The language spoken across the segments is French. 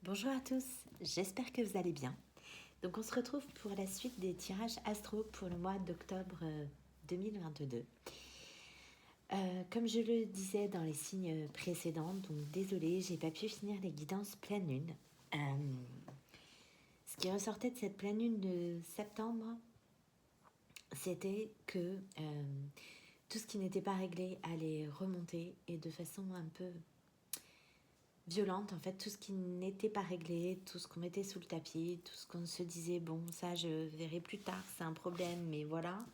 Bonjour à tous, j'espère que vous allez bien. Donc on se retrouve pour la suite des tirages astro pour le mois d'octobre 2022. Comme je le disais dans les signes précédents, donc désolée, j'ai pas pu finir les guidances pleine lune. Ce qui ressortait de cette pleine lune de septembre, c'était que tout ce qui n'était pas réglé allait remonter et de façon un peu violente, en fait, tout ce qui n'était pas réglé, tout ce qu'on mettait sous le tapis, tout ce qu'on se disait, bon, ça je verrai plus tard, c'est un problème, mais voilà,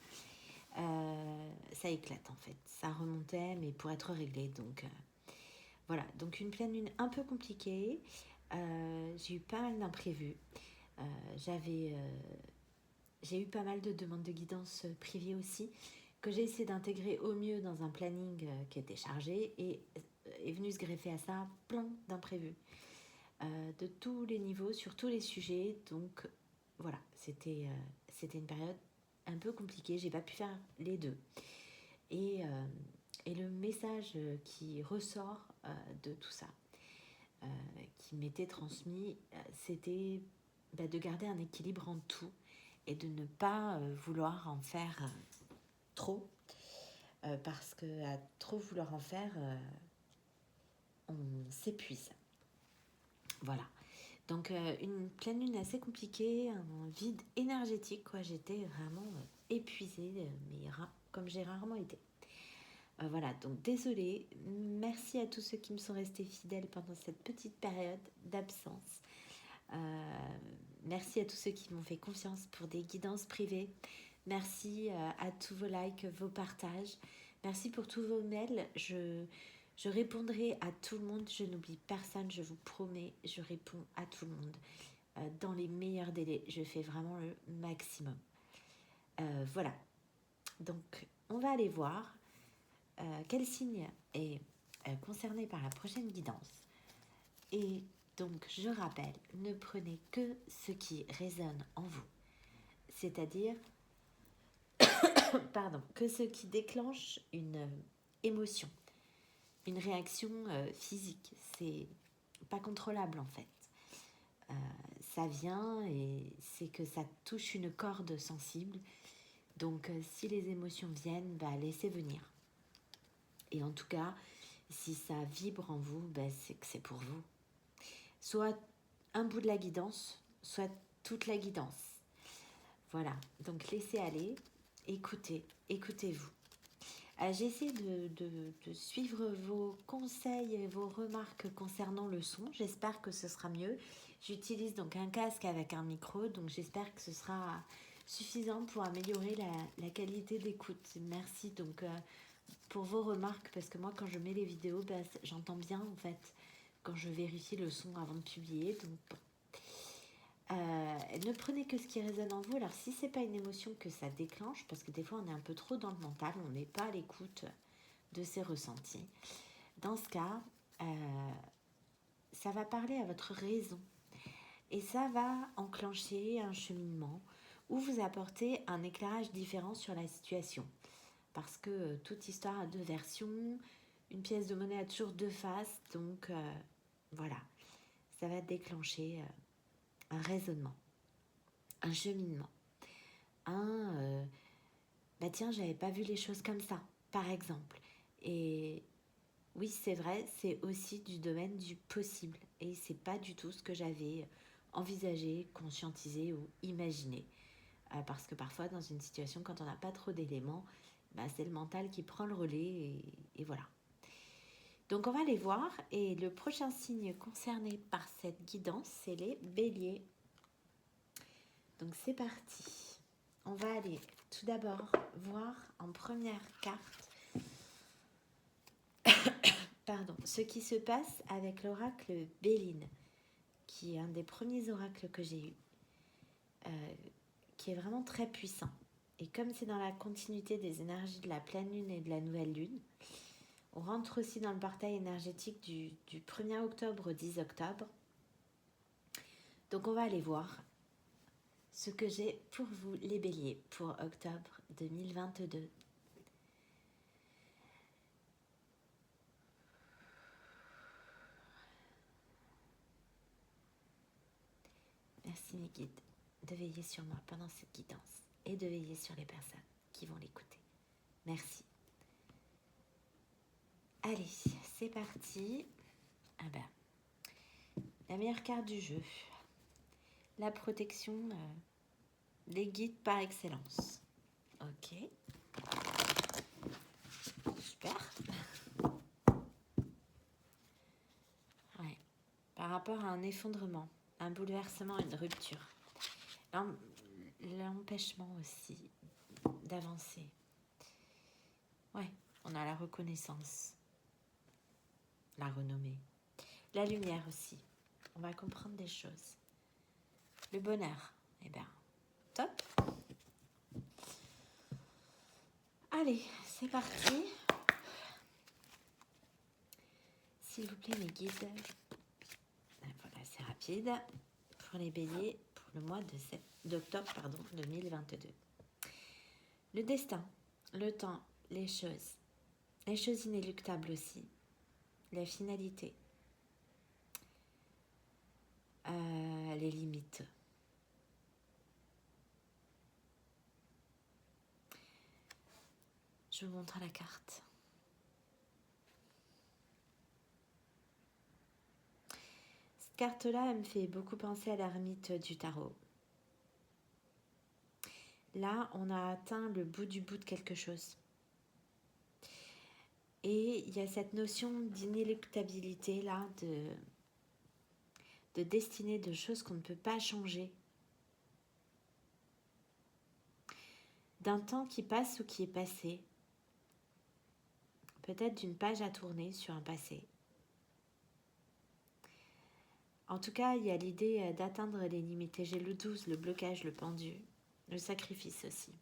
ça éclate en fait, ça remontait, mais pour être réglé, donc voilà, donc une pleine lune un peu compliquée, j'ai eu pas mal d'imprévus, euh, j'avais, j'ai eu pas mal de demandes de guidance privée aussi, que j'ai essayé d'intégrer au mieux dans un planning qui était chargé, et est venu se greffer à ça plein d'imprévus. De tous les niveaux, sur tous les sujets. Donc voilà, c'était une période un peu compliquée. J'ai pas pu faire les deux. Et le message qui ressort de tout ça, qui m'était transmis, c'était de garder un équilibre en tout et de ne pas vouloir en faire trop. Parce que à trop vouloir en faire, on s'épuise. Voilà. Donc une pleine lune assez compliquée, un vide énergétique, quoi. J'étais vraiment épuisée, mais comme j'ai rarement été. Voilà, donc désolée. Merci à tous ceux qui me sont restés fidèles pendant cette petite période d'absence. Merci à tous ceux qui m'ont fait confiance pour des guidances privées. Merci à tous vos likes, vos partages. Merci pour tous vos mails. Je répondrai à tout le monde. Je n'oublie personne, je vous promets. Je réponds à tout le monde. Dans les meilleurs délais. Je fais vraiment le maximum. Voilà. Donc, on va aller voir quel signe est concerné par la prochaine guidance. Et donc, je rappelle, ne prenez que ce qui résonne en vous. C'est-à-dire, que ce qui déclenche une émotion, une réaction physique. C'est pas contrôlable en fait. Ça vient et c'est que ça touche une corde sensible. Donc, si les émotions viennent, laissez venir. Et en tout cas, si ça vibre en vous, c'est que c'est pour vous. Soit un bout de la guidance, soit toute la guidance. Voilà, donc laissez aller, écoutez-vous. J'essaie de suivre vos conseils et vos remarques concernant le son. J'espère que ce sera mieux. J'utilise donc un casque avec un micro, donc j'espère que ce sera suffisant pour améliorer la qualité d'écoute. Merci donc pour vos remarques, parce que moi quand je mets les vidéos, j'entends bien en fait quand je vérifie le son avant de publier. Donc ne prenez que ce qui résonne en vous. Alors si c'est pas une émotion que ça déclenche, parce que des fois on est un peu trop dans le mental, on n'est pas à l'écoute de ses ressentis. Dans ce cas, ça va parler à votre raison et ça va enclencher un cheminement où vous apportez un éclairage différent sur la situation. Parce que toute histoire a deux versions, une pièce de monnaie a toujours deux faces, donc voilà, ça va déclencher un raisonnement, un cheminement, tiens, j'avais pas vu les choses comme ça, par exemple. Et oui, c'est vrai, c'est aussi du domaine du possible. Et c'est pas du tout ce que j'avais envisagé, conscientisé ou imaginé. Parce que parfois, dans une situation, quand on n'a pas trop d'éléments, c'est le mental qui prend le relais et voilà. Donc on va les voir. Et le prochain signe concerné par cette guidance, c'est les béliers. Donc c'est parti. On va aller tout d'abord voir en première carte ce qui se passe avec l'oracle Béline, qui est un des premiers oracles que j'ai eu, qui est vraiment très puissant. Et comme c'est dans la continuité des énergies de la pleine lune et de la nouvelle lune, on rentre aussi dans le portail énergétique du 1er octobre au 10 octobre. Donc on va aller voir ce que j'ai pour vous les béliers pour octobre 2022. Merci mes guides de veiller sur moi pendant cette guidance et de veiller sur les personnes qui vont l'écouter. Merci. Allez, c'est parti. Ah ben, la meilleure carte du jeu. La protection des guides par excellence. Ok. Super. Ouais. Par rapport à un effondrement, un bouleversement, une rupture. L'empêchement aussi d'avancer. Ouais, on a la reconnaissance, la renommée, la lumière aussi. On va comprendre des choses. Le bonheur, eh bien, top. Allez, c'est parti. S'il vous plaît, mes guides. Voilà, c'est rapide. Pour les béliers, pour le mois d'octobre 2022. Le destin, le temps, les choses inéluctables aussi, la finalité, les limites. Je vous montre la carte. Cette carte-là, elle me fait beaucoup penser à l'ermite du tarot. Là, on a atteint le bout du bout de quelque chose. Et il y a cette notion d'inéluctabilité là, de destinée, de choses qu'on ne peut pas changer. D'un temps qui passe ou qui est passé. Peut-être d'une page à tourner sur un passé. En tout cas, il y a l'idée d'atteindre les limites. Et j'ai le 12, le blocage, le pendu, le sacrifice aussi.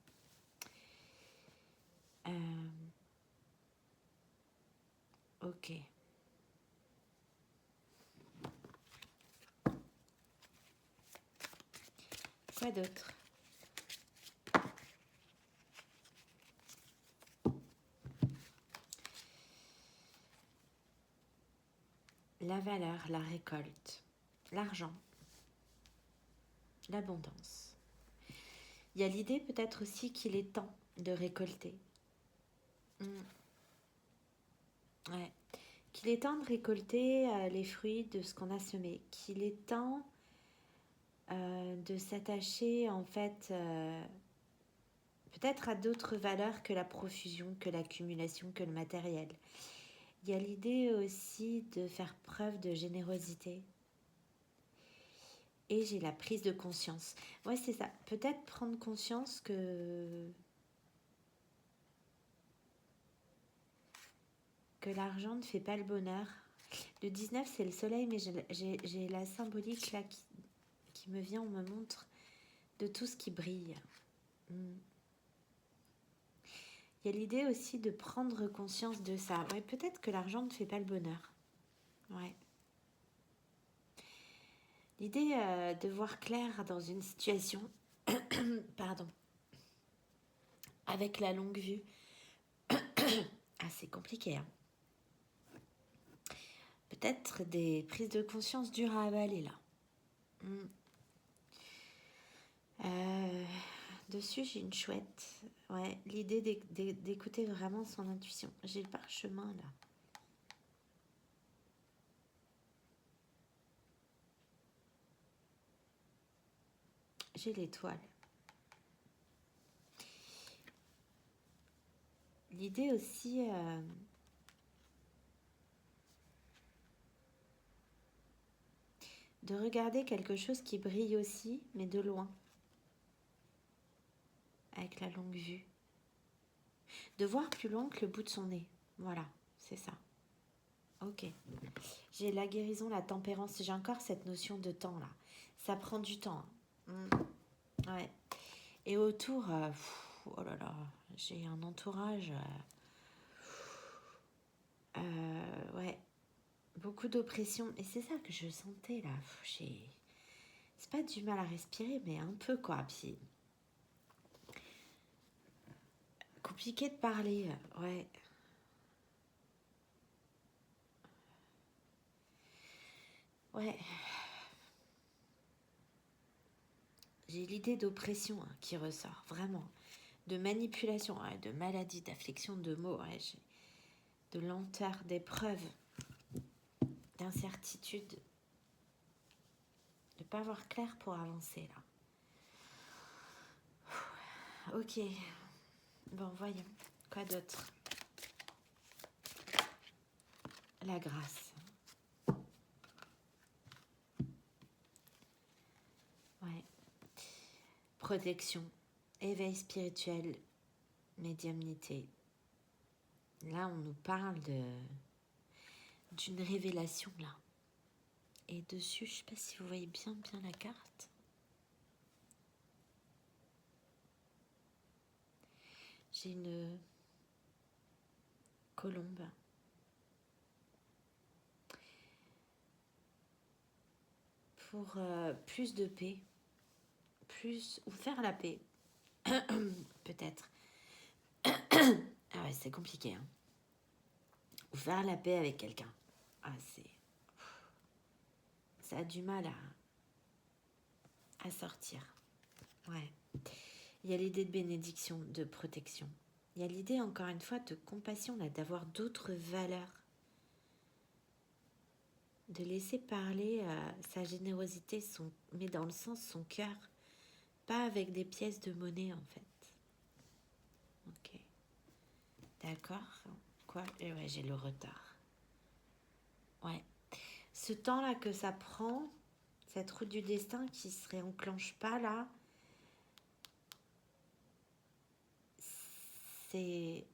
Ok. Quoi d'autre? La valeur, la récolte, l'argent, l'abondance. Il y a l'idée peut-être aussi qu'il est temps de récolter. Ouais. Qu'il est temps de récolter les fruits de ce qu'on a semé. Qu'il est temps de s'attacher en fait peut-être à d'autres valeurs que la profusion, que l'accumulation, que le matériel. Il y a l'idée aussi de faire preuve de générosité. Et j'ai la prise de conscience. Ouais, c'est ça. Peut-être prendre conscience que l'argent ne fait pas le bonheur. Le 19, c'est le soleil, mais j'ai la symbolique là qui me vient, on me montre de tout ce qui brille. Il y a l'idée aussi de prendre conscience de ça. Ouais, peut-être que l'argent ne fait pas le bonheur. Ouais. L'idée de voir clair dans une situation, pardon, avec la longue vue. Ah, c'est compliqué, hein. Peut-être des prises de conscience dures à avaler, là. Dessus, j'ai une chouette. Ouais, l'idée d'écouter vraiment son intuition. J'ai le parchemin, là. J'ai l'étoile. L'idée aussi... de regarder quelque chose qui brille aussi, mais de loin. Avec la longue vue. De voir plus loin que le bout de son nez. Voilà, c'est ça. Ok. J'ai la guérison, la tempérance. J'ai encore cette notion de temps, là. Ça prend du temps. Ouais. Et autour, oh là là, j'ai un entourage. Ouais. Beaucoup d'oppression. Et c'est ça que je sentais, là. C'est pas du mal à respirer, mais un peu, quoi. Puis... compliqué de parler, ouais. Ouais. J'ai l'idée d'oppression qui ressort, vraiment. De manipulation, de maladie, d'affliction de mots, de lenteur, d'épreuve, d'incertitude. De ne pas voir clair pour avancer, là. Ok. Bon, voyons. Quoi d'autre? La grâce. Ouais. Protection. Éveil spirituel. Médiumnité. Là, on nous parle d'une révélation, là. Et dessus, je ne sais pas si vous voyez bien la carte. J'ai une colombe. Pour plus de paix. Ou faire la paix. Peut-être. Ah ouais, c'est compliqué. Hein. Ou faire la paix avec quelqu'un. Ah, ça a du mal à sortir. Ouais. Il y a l'idée de bénédiction, de protection. Il y a l'idée, encore une fois, de compassion, là, d'avoir d'autres valeurs. De laisser parler sa générosité, mais dans le sens son cœur. Pas avec des pièces de monnaie, en fait. Ok. D'accord. Quoi? Et ouais, j'ai le retard. Ouais. Ce temps-là que ça prend, cette route du destin qui ne se réenclenche pas, là, c'est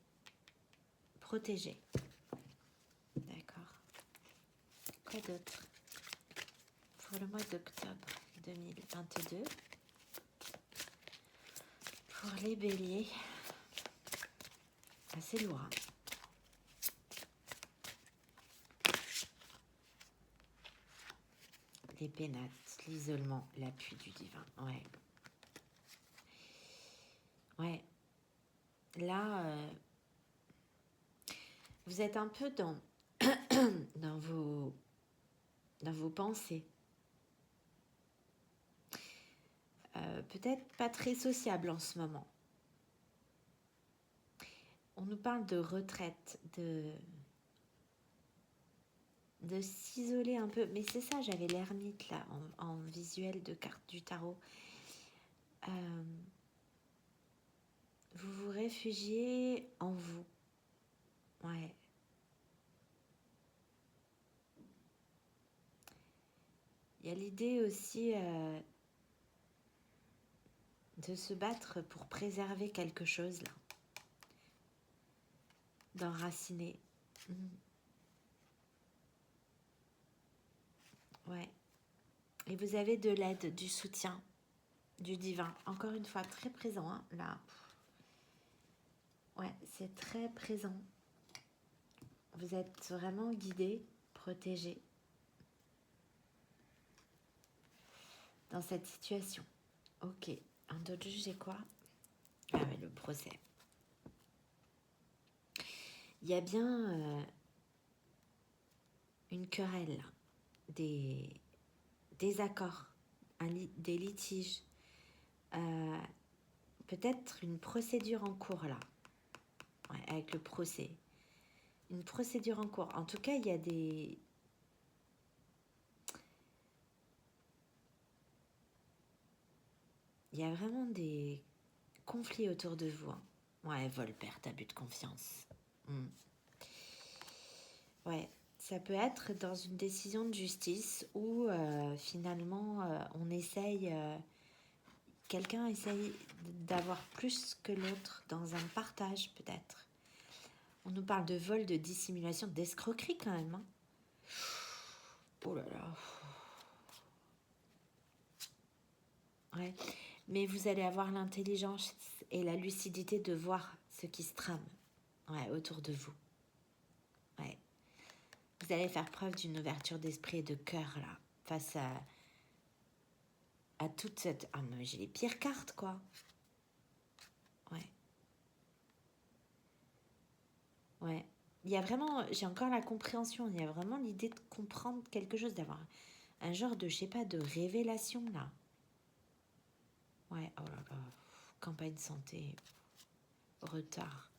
protégé. D'accord. Quoi d'autre? Pour le mois d'octobre 2022, pour les béliers, c'est lourd. Hein. Les pénates, l'isolement, l'appui du divin. Ouais. Ouais. Là, vous êtes un peu dans vos pensées. Peut-être pas très sociable en ce moment. On nous parle de retraite, de s'isoler un peu. Mais c'est ça, j'avais l'ermite là, en visuel de carte du tarot. Vous vous réfugiez en vous. Ouais. Il y a l'idée aussi de se battre pour préserver quelque chose là. D'enraciner. Ouais. Et vous avez de l'aide, du soutien, du divin. Encore une fois, très présent, hein, là. Ouais, c'est très présent. Vous êtes vraiment guidé, protégé dans cette situation. Ok. Un autre juge, j'ai quoi? Ah ouais, le procès. Il y a bien une querelle, des désaccords, des litiges, peut-être une procédure en cours là, ouais, avec le procès. Une procédure en cours. En tout cas, il y a vraiment des conflits autour de vous. Hein. Ouais, vol, perte, abus de confiance. Ouais, ça peut être dans une décision de justice où finalement on essaye, quelqu'un essaye d'avoir plus que l'autre dans un partage peut-être. On nous parle de vol, de dissimulation, d'escroquerie quand même. Hein. Oh là là. Ouais, mais vous allez avoir l'intelligence et la lucidité de voir ce qui se trame autour de vous. Ouais. Vous allez faire preuve d'une ouverture d'esprit et de cœur là, face à toute cette... Ah mais j'ai les pires cartes quoi. Ouais. Ouais. Il y a vraiment... J'ai encore la compréhension. Il y a vraiment l'idée de comprendre quelque chose, d'avoir un genre de, je sais pas, de révélation là. Ouais, oh là là. Campagne santé. Retard.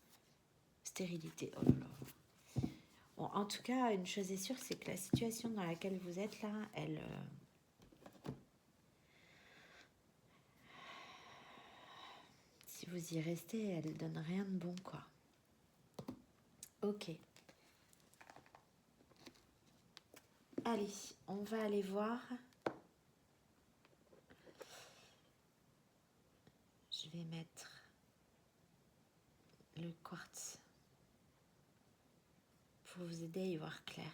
Stérilité. Oh là là. Bon, en tout cas, une chose est sûre, c'est que la situation dans laquelle vous êtes là, elle... si vous y restez, elle donne rien de bon, quoi. Ok. Allez, on va aller voir. Je vais mettre le quartz pour vous aider à y voir clair.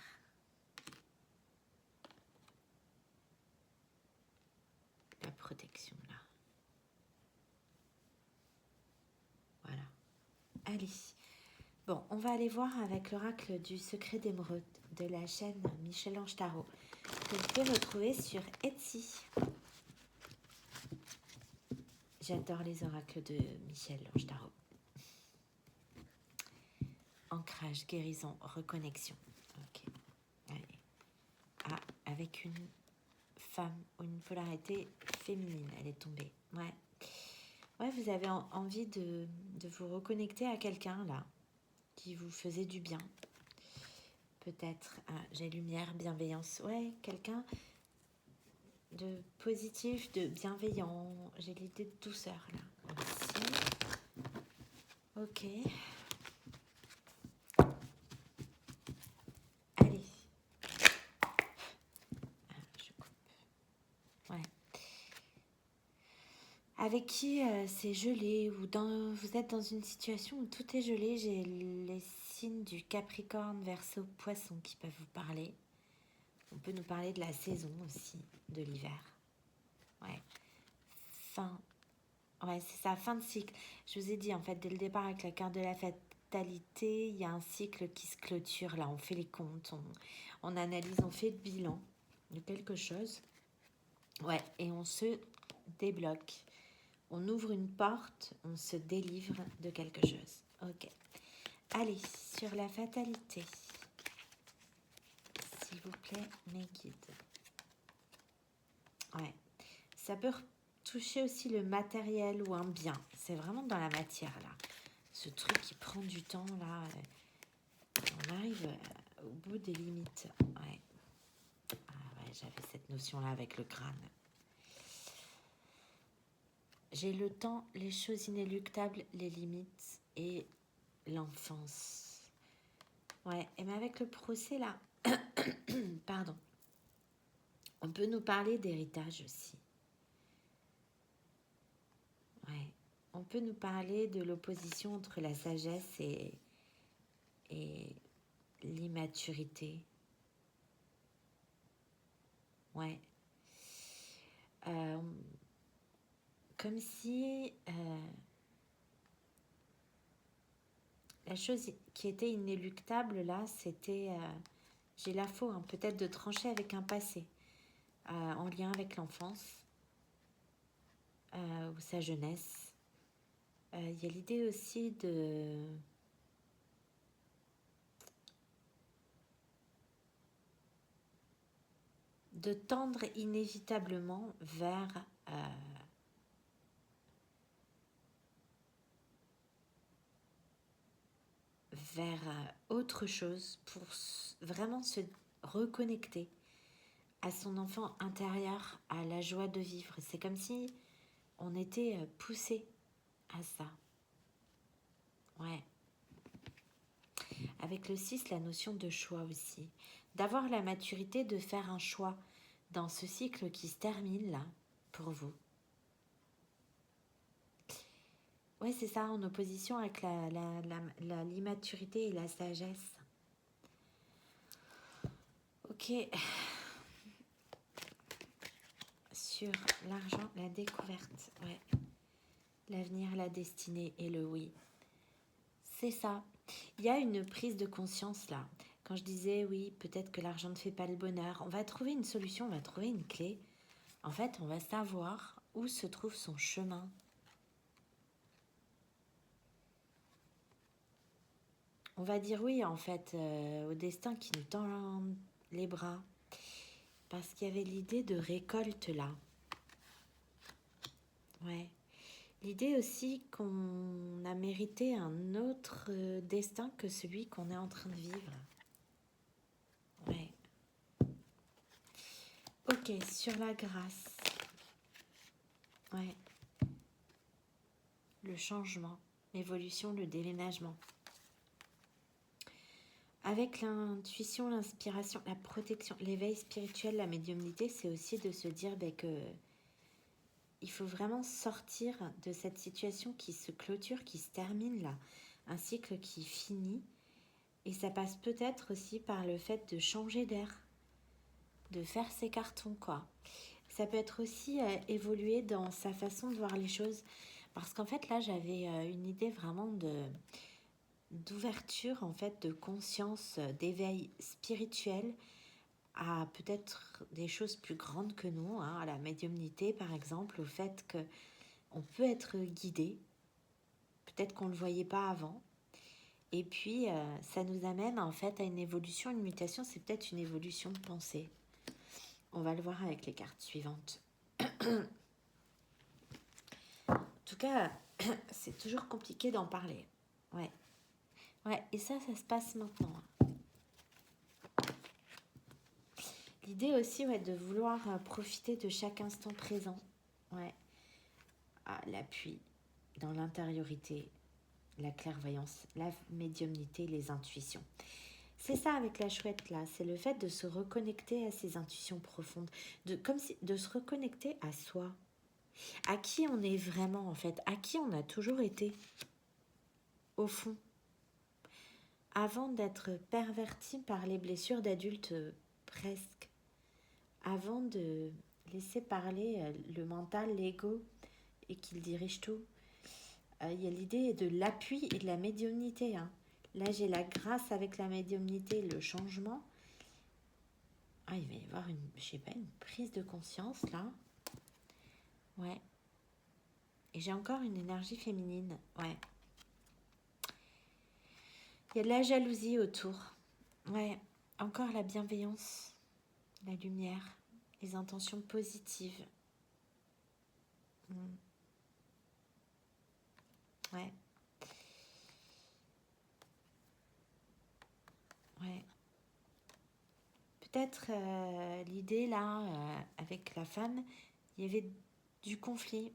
La protection, là. Voilà. Allez. Bon, on va aller voir avec l'oracle du secret d'émeraude de la chaîne Michel-Ange Tarot, que vous pouvez retrouver sur Etsy. J'adore les oracles de Michel-Ange Tarot. Ancrage, guérison, reconnexion. Ok. Allez. Ah, avec une femme ou une polarité féminine, elle est tombée. Ouais. Ouais, vous avez envie de vous reconnecter à quelqu'un, là, qui vous faisait du bien. Peut-être, j'ai lumière, bienveillance. Ouais, quelqu'un de positif, de bienveillant. J'ai l'idée de douceur, là. Ici. Ok. Allez. Je coupe. Ouais. Avec qui c'est gelé ou vous êtes dans une situation où tout est gelé. J'ai les signes du Capricorne, Verseau, Poisson qui peuvent vous parler. On peut nous parler de la saison aussi, de l'hiver. Ouais. Ouais, c'est ça, fin de cycle. Je vous ai dit, en fait, dès le départ, avec la carte de la fatalité, il y a un cycle qui se clôture. Là, on fait les comptes, on analyse, on fait le bilan de quelque chose. Ouais, et on se débloque. On ouvre une porte, on se délivre de quelque chose. Ok. Allez, sur la fatalité. S'il vous plaît, mes guides. Ouais. Ça peut toucher aussi le matériel ou un bien. C'est vraiment dans la matière, là. Ce truc qui prend du temps, là. On arrive au bout des limites. Ouais. Ah ouais, j'avais cette notion-là avec le crâne. J'ai le temps, les choses inéluctables, les limites et l'enfance. Ouais, et mais avec le procès, là, pardon, on peut nous parler d'héritage aussi. Ouais, on peut nous parler de l'opposition entre la sagesse et l'immaturité. Ouais. Comme si la chose qui était inéluctable, là, c'était... j'ai la faux, hein, peut-être de trancher avec un passé en lien avec l'enfance ou sa jeunesse. Il y a l'idée aussi de tendre inévitablement vers autre chose pour vraiment se reconnecter à son enfant intérieur, à la joie de vivre. C'est comme si on était poussé à ça. Ouais. Avec le 6, la notion de choix aussi. D'avoir la maturité de faire un choix dans ce cycle qui se termine là, pour vous. Ouais, c'est ça, en opposition avec l'immaturité et la sagesse. Ok. Sur l'argent, la découverte. Ouais. L'avenir, la destinée et le oui. C'est ça. Il y a une prise de conscience là. Quand je disais oui, peut-être que l'argent ne fait pas le bonheur, on va trouver une solution, on va trouver une clé. En fait, on va savoir où se trouve son chemin. On va dire oui, en fait, au destin qui nous tend les bras. Parce qu'il y avait l'idée de récolte là. Ouais. L'idée aussi qu'on a mérité un autre destin que celui qu'on est en train de vivre. Ouais. Ok, sur la grâce. Ouais. Le changement, l'évolution, le déménagement. Avec l'intuition, l'inspiration, la protection, l'éveil spirituel, la médiumnité, c'est aussi de se dire que il faut vraiment sortir de cette situation qui se clôture, qui se termine là, un cycle qui finit. Et ça passe peut-être aussi par le fait de changer d'air, de faire ses cartons, quoi. Ça peut être aussi évoluer dans sa façon de voir les choses. Parce qu'en fait, là, j'avais une idée vraiment d'ouverture, en fait, de conscience, d'éveil spirituel à peut-être des choses plus grandes que nous, hein, à la médiumnité, par exemple, au fait que on peut être guidé, peut-être qu'on ne le voyait pas avant. Et puis, ça nous amène en fait à une évolution, une mutation, c'est peut-être une évolution de pensée. On va le voir avec les cartes suivantes. En tout cas, c'est toujours compliqué d'en parler. Ouais. Ouais, et ça se passe maintenant. L'idée aussi, ouais, de vouloir profiter de chaque instant présent. Ouais. Ah, l'appui dans l'intériorité, la clairvoyance, la médiumnité, les intuitions. C'est ça avec la chouette là, c'est le fait de se reconnecter à ses intuitions profondes, de se reconnecter à soi, à qui on est vraiment en fait, à qui on a toujours été, au fond, avant d'être perverti par les blessures d'adultes presque, avant de laisser parler le mental, l'ego et qu'il dirige tout. Il y a l'idée de l'appui et de la médiumnité. Hein. Là, j'ai la grâce avec la médiumnité, le changement. Ah, il va y avoir une prise de conscience là. Ouais. Et j'ai encore une énergie féminine. Ouais. Il y a de la jalousie autour. Ouais. Encore la bienveillance, la lumière, les intentions positives. Ouais. Ouais. Peut-être l'idée là, avec la femme, il y avait du conflit,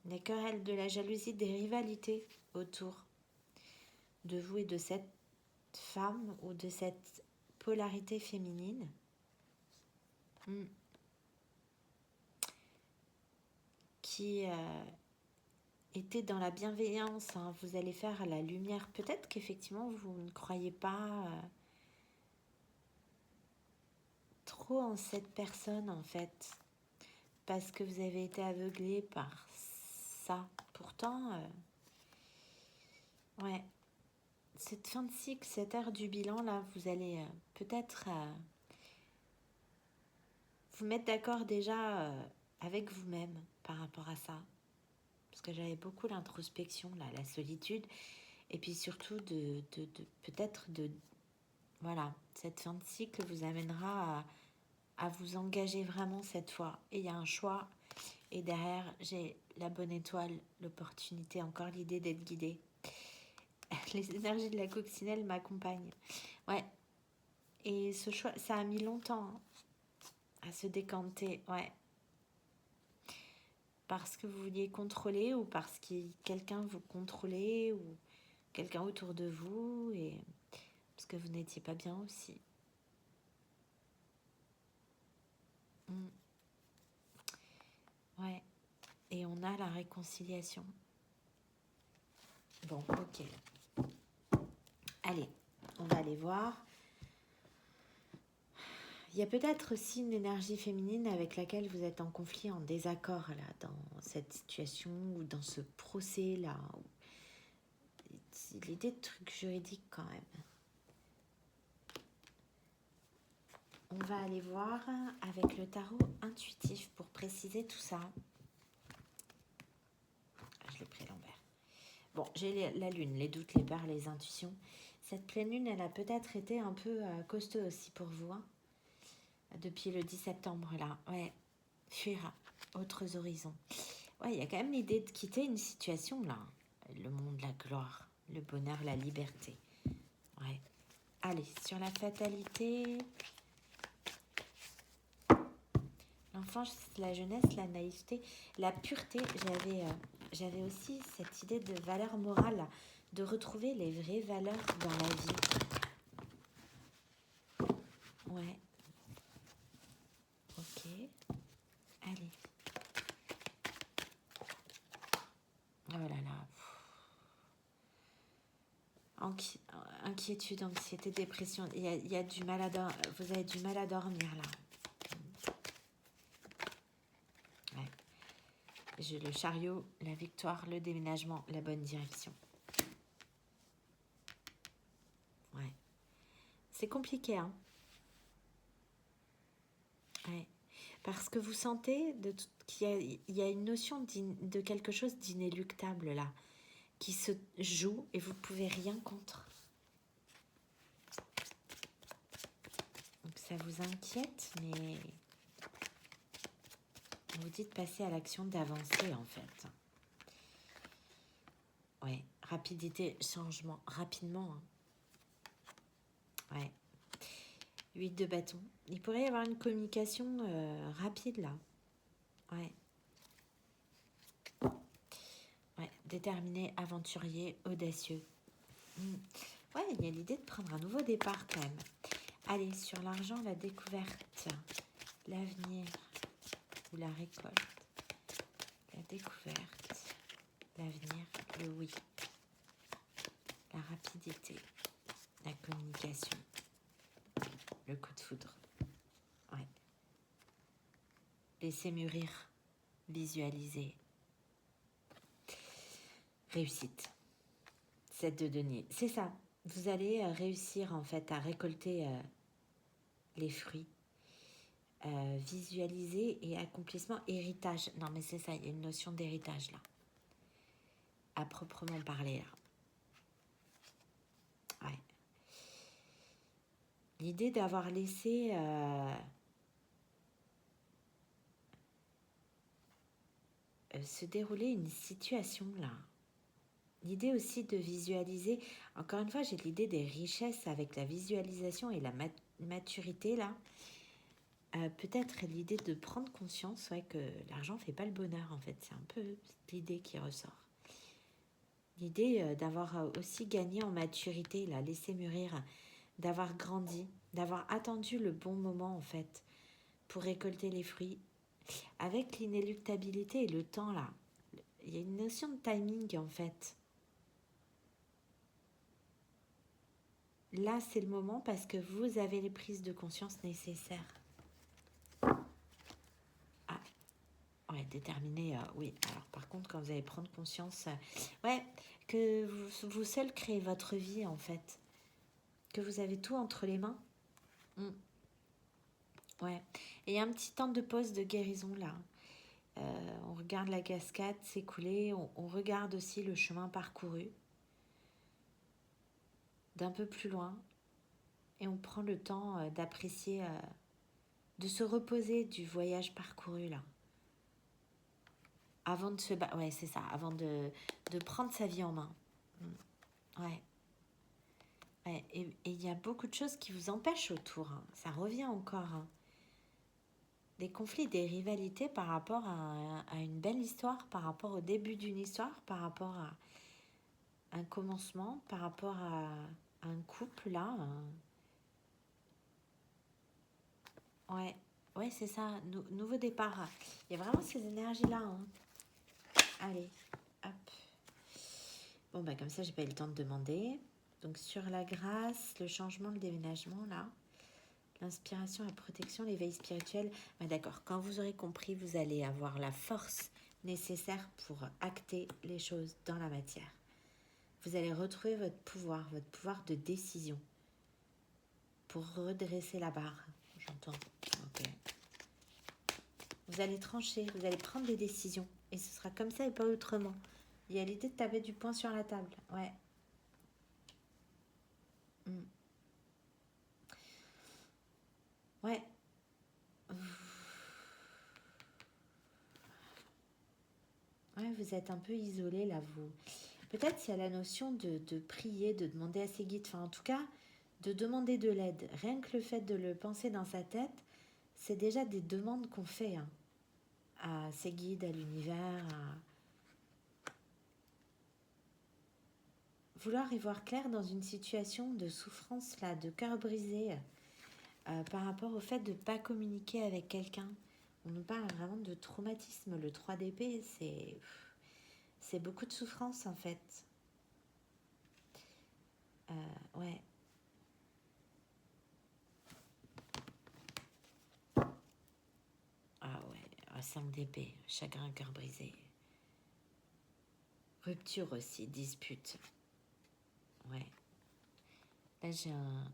des querelles, de la jalousie, des rivalités autour de vous et de cette femme ou de cette polarité féminine. Qui était dans la bienveillance. Hein. Vous allez faire la lumière. Peut-être qu'effectivement, vous ne croyez pas trop en cette personne, en fait, parce que vous avez été aveuglé par ça. Pourtant, ouais, cette fin de cycle, cette ère du bilan, là, vous allez peut-être vous mettre d'accord déjà avec vous-même par rapport à ça. Parce que j'avais beaucoup l'introspection, là, la solitude, et puis surtout de peut-être de... Voilà, cette fin de cycle vous amènera à vous engager vraiment cette fois. Et il y a un choix, et derrière, j'ai la bonne étoile, l'opportunité, encore l'idée d'être guidée. Les énergies de la coccinelle m'accompagnent. Ouais, et ce choix, ça a mis longtemps à se décanter, ouais. Parce que vous vouliez contrôler ou parce que quelqu'un vous contrôlait ou quelqu'un autour de vous et parce que vous n'étiez pas bien aussi. Ouais. Et on a la réconciliation. Bon, ok. Allez, on va aller voir. Il y a peut-être aussi une énergie féminine avec laquelle vous êtes en conflit, en désaccord là, dans cette situation ou dans ce procès là. L'idée de trucs juridiques quand même. On va aller voir avec le tarot intuitif pour préciser tout ça. Je l'ai pris à l'envers. Bon, j'ai la lune, les doutes, les peurs, les intuitions. Cette pleine lune, elle a peut-être été un peu costaud aussi pour vous. Hein, depuis le 10 septembre, là. Ouais, fuir autres horizons. Ouais, il y a quand même l'idée de quitter une situation là. Le monde, la gloire, le bonheur, la liberté. Ouais. Allez, sur la fatalité, l'enfance, la jeunesse, la naïveté, la pureté. J'avais aussi cette idée de valeur morale, de retrouver les vraies valeurs dans la vie. Ouais. Ok. Allez. Oh là là. Inquiétude, anxiété, dépression. Il y a du mal à dormir. Vous avez du mal à dormir là. Ouais. Le chariot, la victoire, le déménagement, la bonne direction. Ouais. C'est compliqué, hein. Ouais. Parce que vous sentez qu'il y a une notion de quelque chose d'inéluctable là, qui se joue et vous ne pouvez rien contre. Donc ça vous inquiète, mais vous dites passer à l'action d'avancer en fait. Ouais, rapidité, changement, rapidement. Hein. Ouais. 8 de bâton. Il pourrait y avoir une communication rapide là. Ouais. Ouais, déterminé, aventurier, audacieux. Ouais, il y a l'idée de prendre un nouveau départ quand même. Allez, sur l'argent, la découverte, l'avenir ou la récolte. La découverte, l'avenir, le oui. La rapidité, la communication, le coup de foudre. Ouais. Laisser mûrir, visualiser. Réussite. 7 de denier. C'est ça. Vous allez réussir en fait à récolter les fruits. Visualiser et accomplissement, héritage. Non mais c'est ça, il y a une notion d'héritage là. À proprement parler là. Ouais. L'idée d'avoir laissé se dérouler une situation là. L'idée aussi de visualiser, encore une fois, j'ai l'idée des richesses avec la visualisation et la maturité là. Peut-être l'idée de prendre conscience que l'argent ne fait pas le bonheur en fait. C'est un peu l'idée qui ressort. L'idée d'avoir aussi gagné en maturité, là, laissé mûrir, d'avoir grandi, d'avoir attendu le bon moment en fait pour récolter les fruits. Avec l'inéluctabilité et le temps là, il y a une notion de timing en fait. Là, c'est le moment parce que vous avez les prises de conscience nécessaires. Ah, ouais, déterminé, oui. Alors, par contre, quand vous allez prendre conscience, que vous seul créez votre vie, en fait. Que vous avez tout entre les mains. Ouais. Et il y a un petit temps de pause de guérison, là. On regarde la cascade s'écouler. On regarde aussi le chemin parcouru. D'un peu plus loin. Et on prend le temps d'apprécier, de se reposer du voyage parcouru, là. Avant de se battre, ouais, c'est ça, avant de prendre sa vie en main. Ouais. Ouais. Et il y a beaucoup de choses qui vous empêchent autour. Hein. Ça revient encore. Hein. Des conflits, des rivalités par rapport à une belle histoire, par rapport au début d'une histoire, par rapport à un commencement, par rapport à un couple, là. Ouais, ouais, c'est ça, nouveau départ. Il y a vraiment ces énergies-là. Hein. Allez, hop. Bon, bah comme ça, j'ai pas eu le temps de demander. Donc, sur la grâce, le changement, le déménagement, là. L'inspiration, la protection, l'éveil spirituel. Ah, d'accord, quand vous aurez compris, vous allez avoir la force nécessaire pour acter les choses dans la matière. Vous allez retrouver votre pouvoir de décision pour redresser la barre. J'entends. Ok. Vous allez trancher, vous allez prendre des décisions. Et ce sera comme ça et pas autrement. Il y a l'idée de taper du poing sur la table. Ouais. Ouais. Ouais, vous êtes un peu isolé là, vous. Peut-être s'il y a la notion de prier, de demander à ses guides, enfin en tout cas, de demander de l'aide. Rien que le fait de le penser dans sa tête, c'est déjà des demandes qu'on fait hein, à ses guides, à l'univers, à vouloir y voir clair dans une situation de souffrance, là, de cœur brisé, par rapport au fait de ne pas communiquer avec quelqu'un. On nous parle vraiment de traumatisme. Le 3 d'épée, c'est beaucoup de souffrance en fait. Ouais. Ah ouais, 5 d'épée, chagrin, cœur brisé. Rupture aussi, dispute. Ouais. Là, j'ai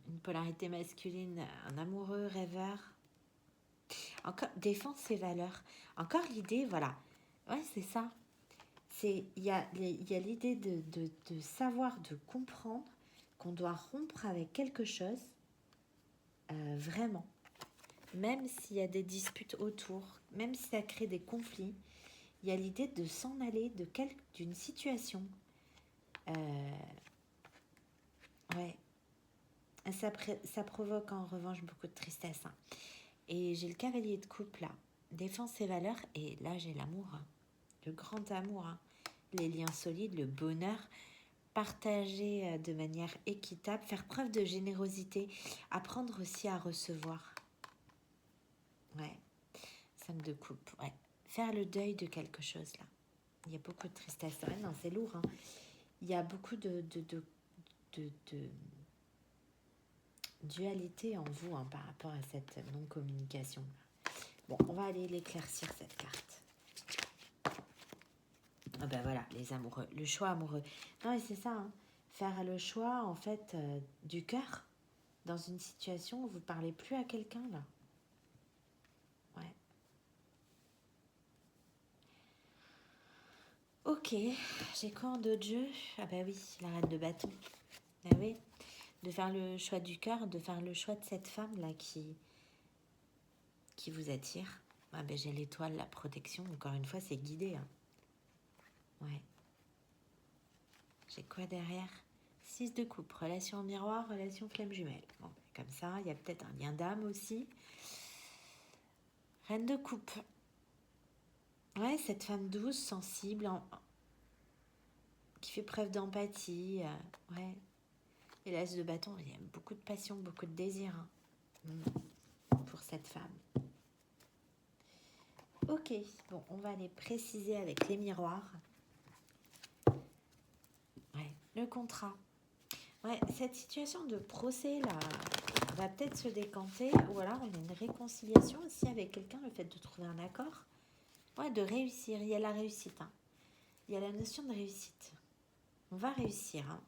une polarité masculine, un amoureux rêveur. Encore, défend ses valeurs. Encore l'idée, voilà. Ouais, c'est ça. Il y a l'idée de savoir, de comprendre qu'on doit rompre avec quelque chose, vraiment. Même s'il y a des disputes autour, même si ça crée des conflits, il y a l'idée de s'en aller d'une situation. Ouais. Ça provoque en revanche beaucoup de tristesse. Hein. Et j'ai le cavalier de coupe là, défend ses valeurs, et là j'ai l'amour, hein. Le grand amour, hein. Les liens solides, le bonheur, partager de manière équitable, faire preuve de générosité, apprendre aussi à recevoir. Ouais, 5 de coupe, ouais. Faire le deuil de quelque chose là. Il y a beaucoup de tristesse. Ouais, non, c'est lourd. Hein. Il y a beaucoup de dualité en vous hein, par rapport à cette non-communication. Bon, on va aller l'éclaircir cette carte. Ah ben voilà, les amoureux, le choix amoureux. Non, mais c'est ça, hein. Faire le choix en fait du cœur dans une situation où vous parlez plus à quelqu'un là. Ouais. Ok, j'ai quoi en d'autres jeux? Ah bah oui, la reine de bâton. Ah oui, de faire le choix du cœur, de faire le choix de cette femme là qui vous attire. Ah ben j'ai l'étoile, la protection, encore une fois c'est guidé. Hein. Ouais. J'ai quoi derrière? 6 de coupe, relation miroir, relation flamme jumelle. Bon, comme ça, il y a peut-être un lien d'âme aussi. Reine de coupe. Ouais, cette femme douce, sensible, qui fait preuve d'empathie. Ouais. Et l'as de bâton, il y a beaucoup de passion, beaucoup de désir pour cette femme. Ok, bon, on va aller préciser avec les miroirs. Ouais, le contrat. Ouais, cette situation de procès là va peut-être se décanter, ou alors on a une réconciliation aussi avec quelqu'un, le fait de trouver un accord. Ouais, de réussir, il y a la réussite. Hein. Il y a la notion de réussite. On va réussir. Hein.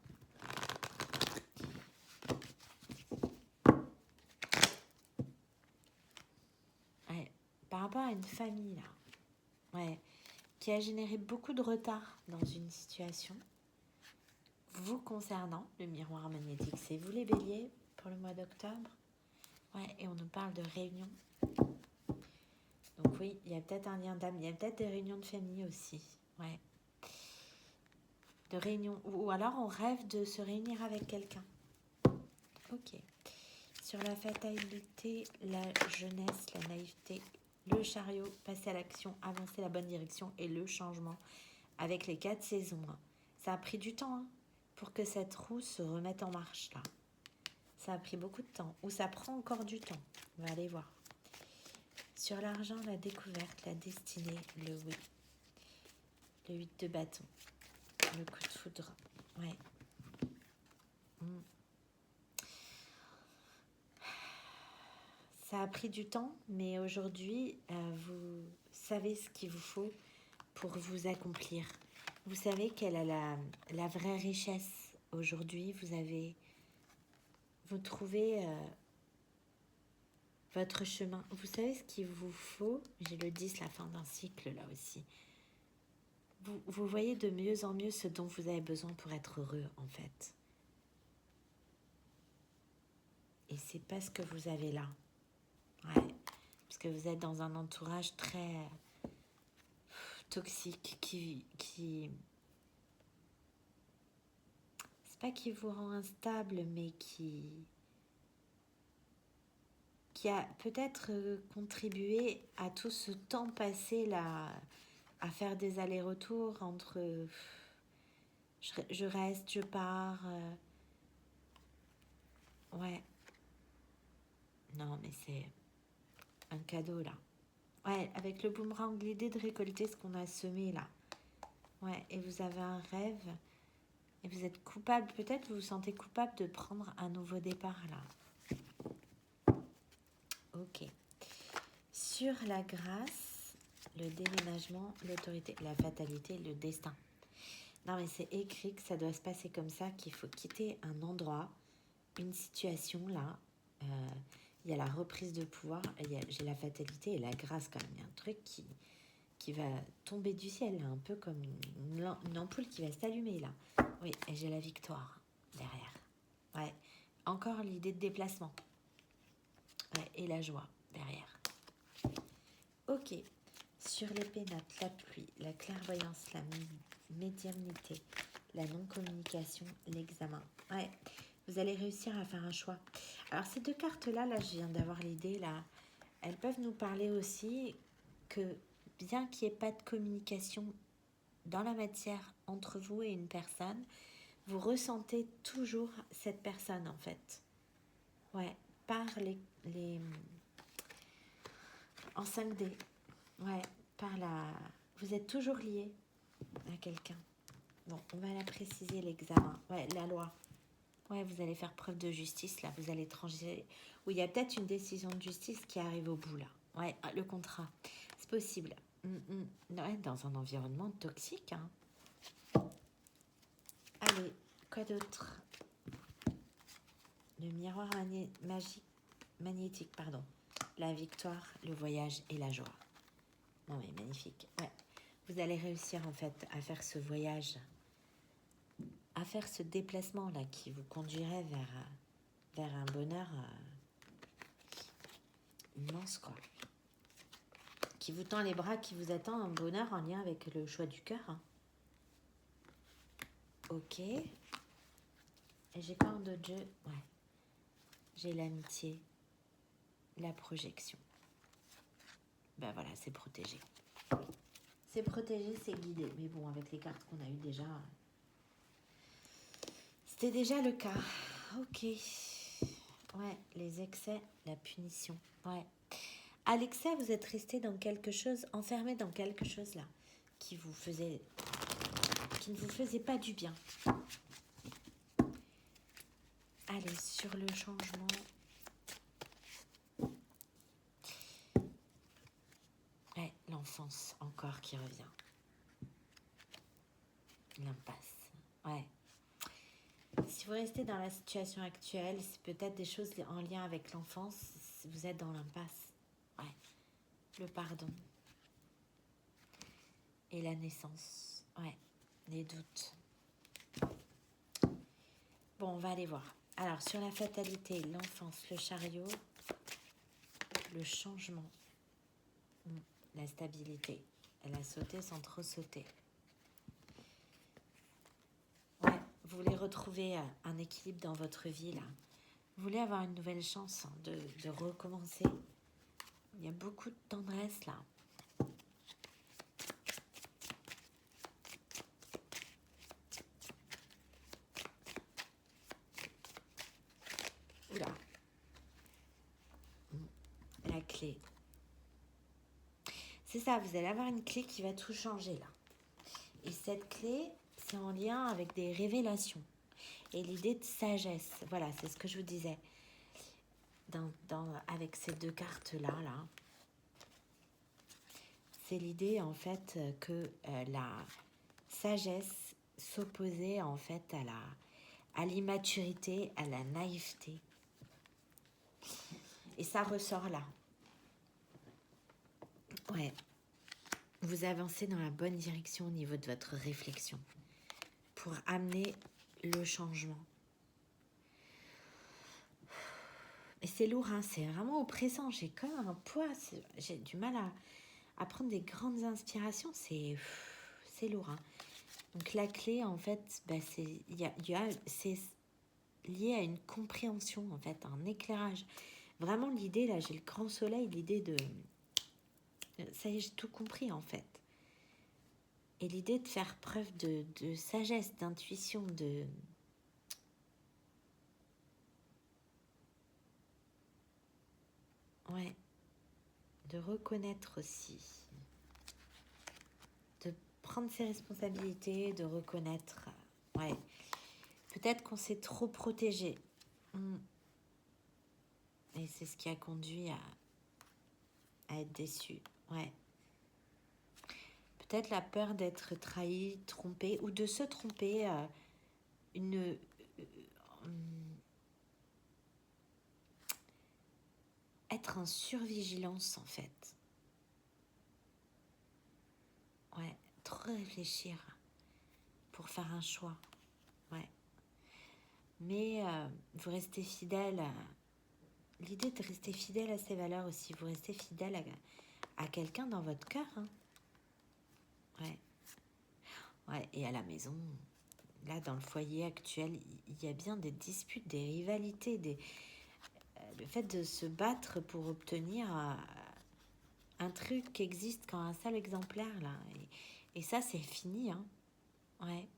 Ouais, par rapport à une famille là, ouais, qui a généré beaucoup de retard dans une situation. Vous concernant, le miroir magnétique, c'est vous les béliers pour le mois d'octobre. Ouais, et on nous parle de réunion. Donc oui, il y a peut-être un lien d'âme, il y a peut-être des réunions de famille aussi. Ouais. De réunion, ou alors on rêve de se réunir avec quelqu'un. Ok. Sur la fatalité, la jeunesse, la naïveté, le chariot, passer à l'action, avancer la bonne direction et le changement avec les 4 saisons. Ça a pris du temps hein, pour que cette roue se remette en marche là. Ça a pris beaucoup de temps, ou ça prend encore du temps. On va aller voir. Sur l'argent, la découverte, la destinée, le oui. Le 8 de bâton. Le coup de foudre. Ouais. Ça a pris du temps, mais aujourd'hui, vous savez ce qu'il vous faut pour vous accomplir. Vous savez quelle est la vraie richesse aujourd'hui. Vous trouvez votre chemin. Vous savez ce qu'il vous faut. J'ai le 10, la fin d'un cycle là aussi. Vous voyez de mieux en mieux ce dont vous avez besoin pour être heureux en fait. Et c'est parce que vous avez là. Ouais. Parce que vous êtes dans un entourage très toxique c'est pas qui vous rend instable, mais qui a peut-être contribué à tout ce temps passé là, à faire des allers-retours entre je reste, je pars. Ouais. Non, mais c'est un cadeau là. Ouais, avec le boomerang, l'idée de récolter ce qu'on a semé là. Ouais, et vous avez un rêve et vous êtes coupable, peut-être vous vous sentez coupable de prendre un nouveau départ là. Ok. Sur la grâce, le déménagement, l'autorité, la fatalité, le destin. Non mais c'est écrit que ça doit se passer comme ça, qu'il faut quitter un endroit, une situation là. Il y a la reprise de pouvoir, j'ai la fatalité et la grâce quand même. Il y a un truc qui va tomber du ciel, là, un peu comme une ampoule qui va s'allumer là. Oui, et j'ai la victoire derrière. Ouais, encore l'idée de déplacement. Ouais, et la joie derrière. Ok, sur les pénates, la pluie, la clairvoyance, la médiumnité, la non-communication, l'examen. Ouais, vous allez réussir à faire un choix. Alors ces deux cartes-là, là, je viens d'avoir l'idée, là, elles peuvent nous parler aussi que bien qu'il n'y ait pas de communication dans la matière entre vous et une personne, vous ressentez toujours cette personne en fait. Ouais, par les en 5D. Ouais, par la... Vous êtes toujours lié à quelqu'un. Bon, on va la préciser, l'examen. Ouais, la loi. Ouais, vous allez faire preuve de justice, là. Vous allez trancher. Oui, il y a peut-être une décision de justice qui arrive au bout, là. Ouais, le contrat. C'est possible. Ouais, dans un environnement toxique, hein. Allez, quoi d'autre? Le miroir magnétique, pardon. La victoire, le voyage et la joie. Non mais magnifique. Ouais. Vous allez réussir en fait à faire ce voyage, à faire ce déplacement là qui vous conduirait vers un bonheur immense quoi. Qui vous tend les bras, qui vous attend, un bonheur en lien avec le choix du cœur. Hein. Ok. Et j'ai quoi en d'autres jeux? Ouais. J'ai l'amitié, la projection. Ben voilà, c'est protégé. C'est protégé, c'est guidé. Mais bon, avec les cartes qu'on a eues déjà, c'était déjà le cas. Ok. Ouais, les excès, la punition. Ouais. À l'excès, vous êtes resté dans quelque chose, enfermé dans quelque chose là, qui ne vous faisait pas du bien. Allez, sur le changement. Ouais, l'enfance encore qui revient. L'impasse. Ouais. Si vous restez dans la situation actuelle, c'est peut-être des choses en lien avec l'enfance. Vous êtes dans l'impasse. Ouais. Le pardon. Et la naissance. Ouais. Les doutes. Bon, on va aller voir. Alors, sur la fatalité, l'enfance, le chariot, le changement, la stabilité. Elle a sauté sans trop sauter. Ouais, vous voulez retrouver un équilibre dans votre vie, là. Vous voulez avoir une nouvelle chance de recommencer. Il y a beaucoup de tendresse, là. Oula. La clé. C'est ça, vous allez avoir une clé qui va tout changer, là. Et cette clé, c'est en lien avec des révélations. Et l'idée de sagesse. Voilà, c'est ce que je vous disais. Avec ces deux cartes-là, là. C'est l'idée, en fait, que la sagesse s'opposait, en fait, à l'immaturité, à la naïveté. Et ça ressort là. Ouais. Vous avancez dans la bonne direction au niveau de votre réflexion pour amener le changement. Et c'est lourd, hein, c'est vraiment oppressant. J'ai comme un poids, j'ai du mal à prendre des grandes inspirations, c'est lourd. Hein. Donc la clé, en fait, bah, c'est lié à une compréhension, en fait, un éclairage. Vraiment, l'idée, là, j'ai le grand soleil, l'idée de... Ça y est, j'ai tout compris, en fait. Et l'idée de faire preuve de sagesse, d'intuition, de... Ouais. De reconnaître aussi. De prendre ses responsabilités, de reconnaître... Ouais. Peut-être qu'on s'est trop protégé. Et c'est ce qui a conduit à être déçu. Ouais. Peut-être la peur d'être trahi, trompé, ou de se tromper, être en survigilance, en fait. Ouais, trop réfléchir pour faire un choix. Ouais. Mais vous restez fidèle à... L'idée de rester fidèle à ses valeurs aussi. Vous restez fidèle à quelqu'un dans votre cœur. Hein. Ouais. Ouais, et à la maison, là, dans le foyer actuel, il y a bien des disputes, des rivalités, le fait de se battre pour obtenir un truc qui existe qu'en un seul exemplaire, là. Et ça, c'est fini, hein. Ouais.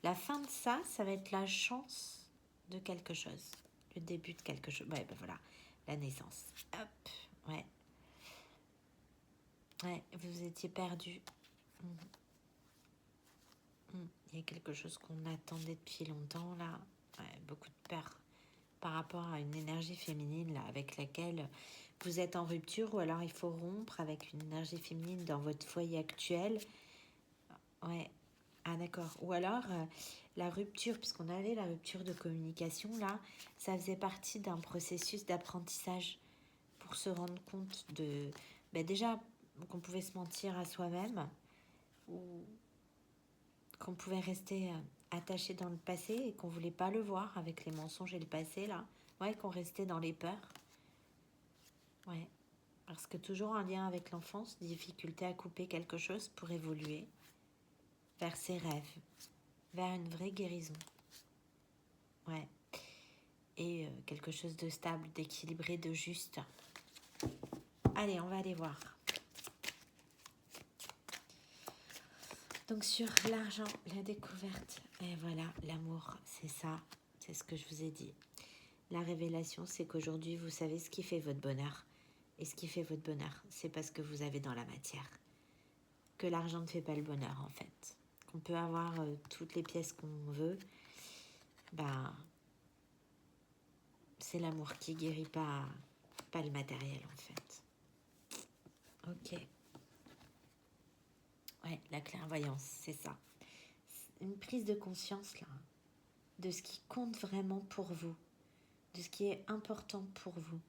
La fin de ça, ça va être la chance de quelque chose. Le début de quelque chose. Ouais, ben voilà. La naissance. Hop. Ouais. Ouais, vous étiez perdu. Il y a quelque chose qu'on attendait depuis longtemps, là. Ouais, beaucoup de peur par rapport à une énergie féminine, là, avec laquelle vous êtes en rupture, ou alors il faut rompre avec une énergie féminine dans votre foyer actuel. Ouais. Ah d'accord. Ou alors la rupture, puisqu'on avait la rupture de communication là, ça faisait partie d'un processus d'apprentissage pour se rendre compte de... Ben déjà qu'on pouvait se mentir à soi-même, ou qu'on pouvait rester attaché dans le passé et qu'on voulait pas le voir avec les mensonges et le passé là. Ouais, qu'on restait dans les peurs. Ouais. Parce que toujours en lien avec l'enfance, difficulté à couper quelque chose pour évoluer vers ses rêves, vers une vraie guérison. Ouais. Et quelque chose de stable, d'équilibré, de juste. Allez, on va aller voir. Donc sur l'argent, la découverte, et voilà, l'amour, c'est ça, c'est ce que je vous ai dit. La révélation, c'est qu'aujourd'hui, vous savez ce qui fait votre bonheur. Et ce qui fait votre bonheur, c'est parce que vous avez dans la matière. Que l'argent ne fait pas le bonheur, en fait. Qu'on peut avoir toutes les pièces qu'on veut, bah, c'est l'amour qui guérit, pas le matériel, en fait. Ok. Ouais, la clairvoyance, c'est ça. Une prise de conscience, là, de ce qui compte vraiment pour vous, de ce qui est important pour vous,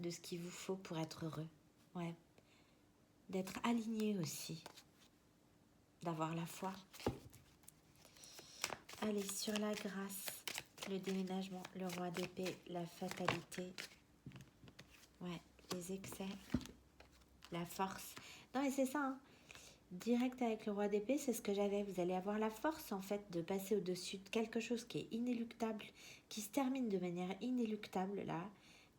de ce qu'il vous faut pour être heureux. Ouais. D'être aligné aussi, d'avoir la foi. Allez, sur la grâce, le déménagement, le roi d'épée, la fatalité. Ouais, les excès, la force. Non, mais c'est ça, hein. Direct avec le roi d'épée, c'est ce que j'avais. Vous allez avoir la force, en fait, de passer au-dessus de quelque chose qui est inéluctable, qui se termine de manière inéluctable, là,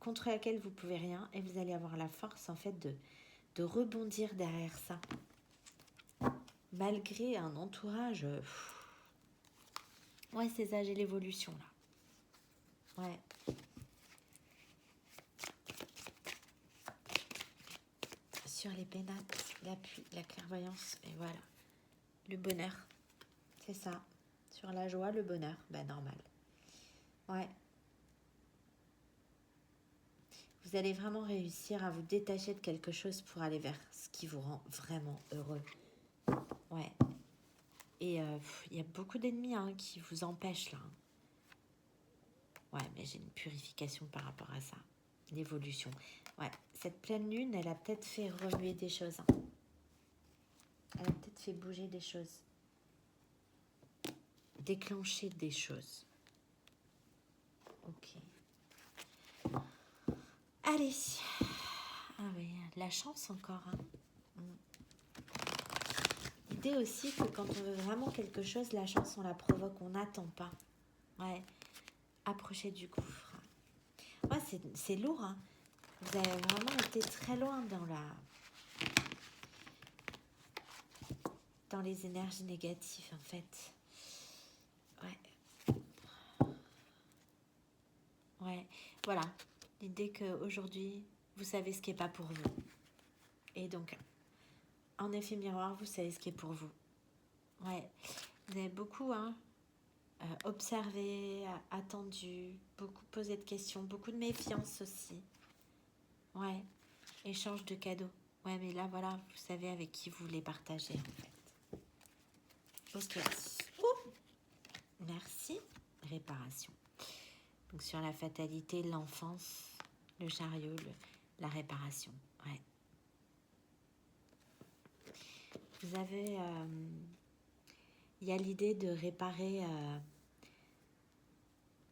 contre laquelle vous pouvez rien, et vous allez avoir la force, en fait, de rebondir derrière ça. Malgré un entourage... Ouais, c'est ça, j'ai l'évolution, là. Ouais. Sur les pénates, l'appui, la clairvoyance, et voilà. Le bonheur, c'est ça. Sur la joie, le bonheur, bah normal. Ouais. Vous allez vraiment réussir à vous détacher de quelque chose pour aller vers ce qui vous rend vraiment heureux. Ouais. Et il y a beaucoup d'ennemis qui vous empêchent là. Ouais, mais j'ai une purification par rapport à ça. L'évolution. Ouais, cette pleine lune, elle a peut-être fait remuer des choses. Elle a peut-être fait bouger des choses. Déclencher des choses. Ok. Allez. Ah oui, la chance encore. l'idée aussi que quand on veut vraiment quelque chose, la chance, on la provoque, on n'attend pas. Ouais, approchez du gouffre. Ouais, c'est lourd, hein. Vous avez vraiment été très loin dans les énergies négatives, en fait. Ouais. Ouais, voilà. L'idée qu'aujourd'hui, vous savez ce qui n'est pas pour vous. Et donc, en effet miroir, vous savez ce qui est pour vous. Ouais. Vous avez beaucoup observé, attendu, beaucoup posé de questions, beaucoup de méfiance aussi. Ouais. Échange de cadeaux. Ouais, mais là, voilà, vous savez avec qui vous les partagez, en fait. Ok. Ouh. Merci. Réparation. Donc, sur la fatalité, l'enfance, le chariot, la réparation. Ouais. Vous avez... il y a l'idée de réparer,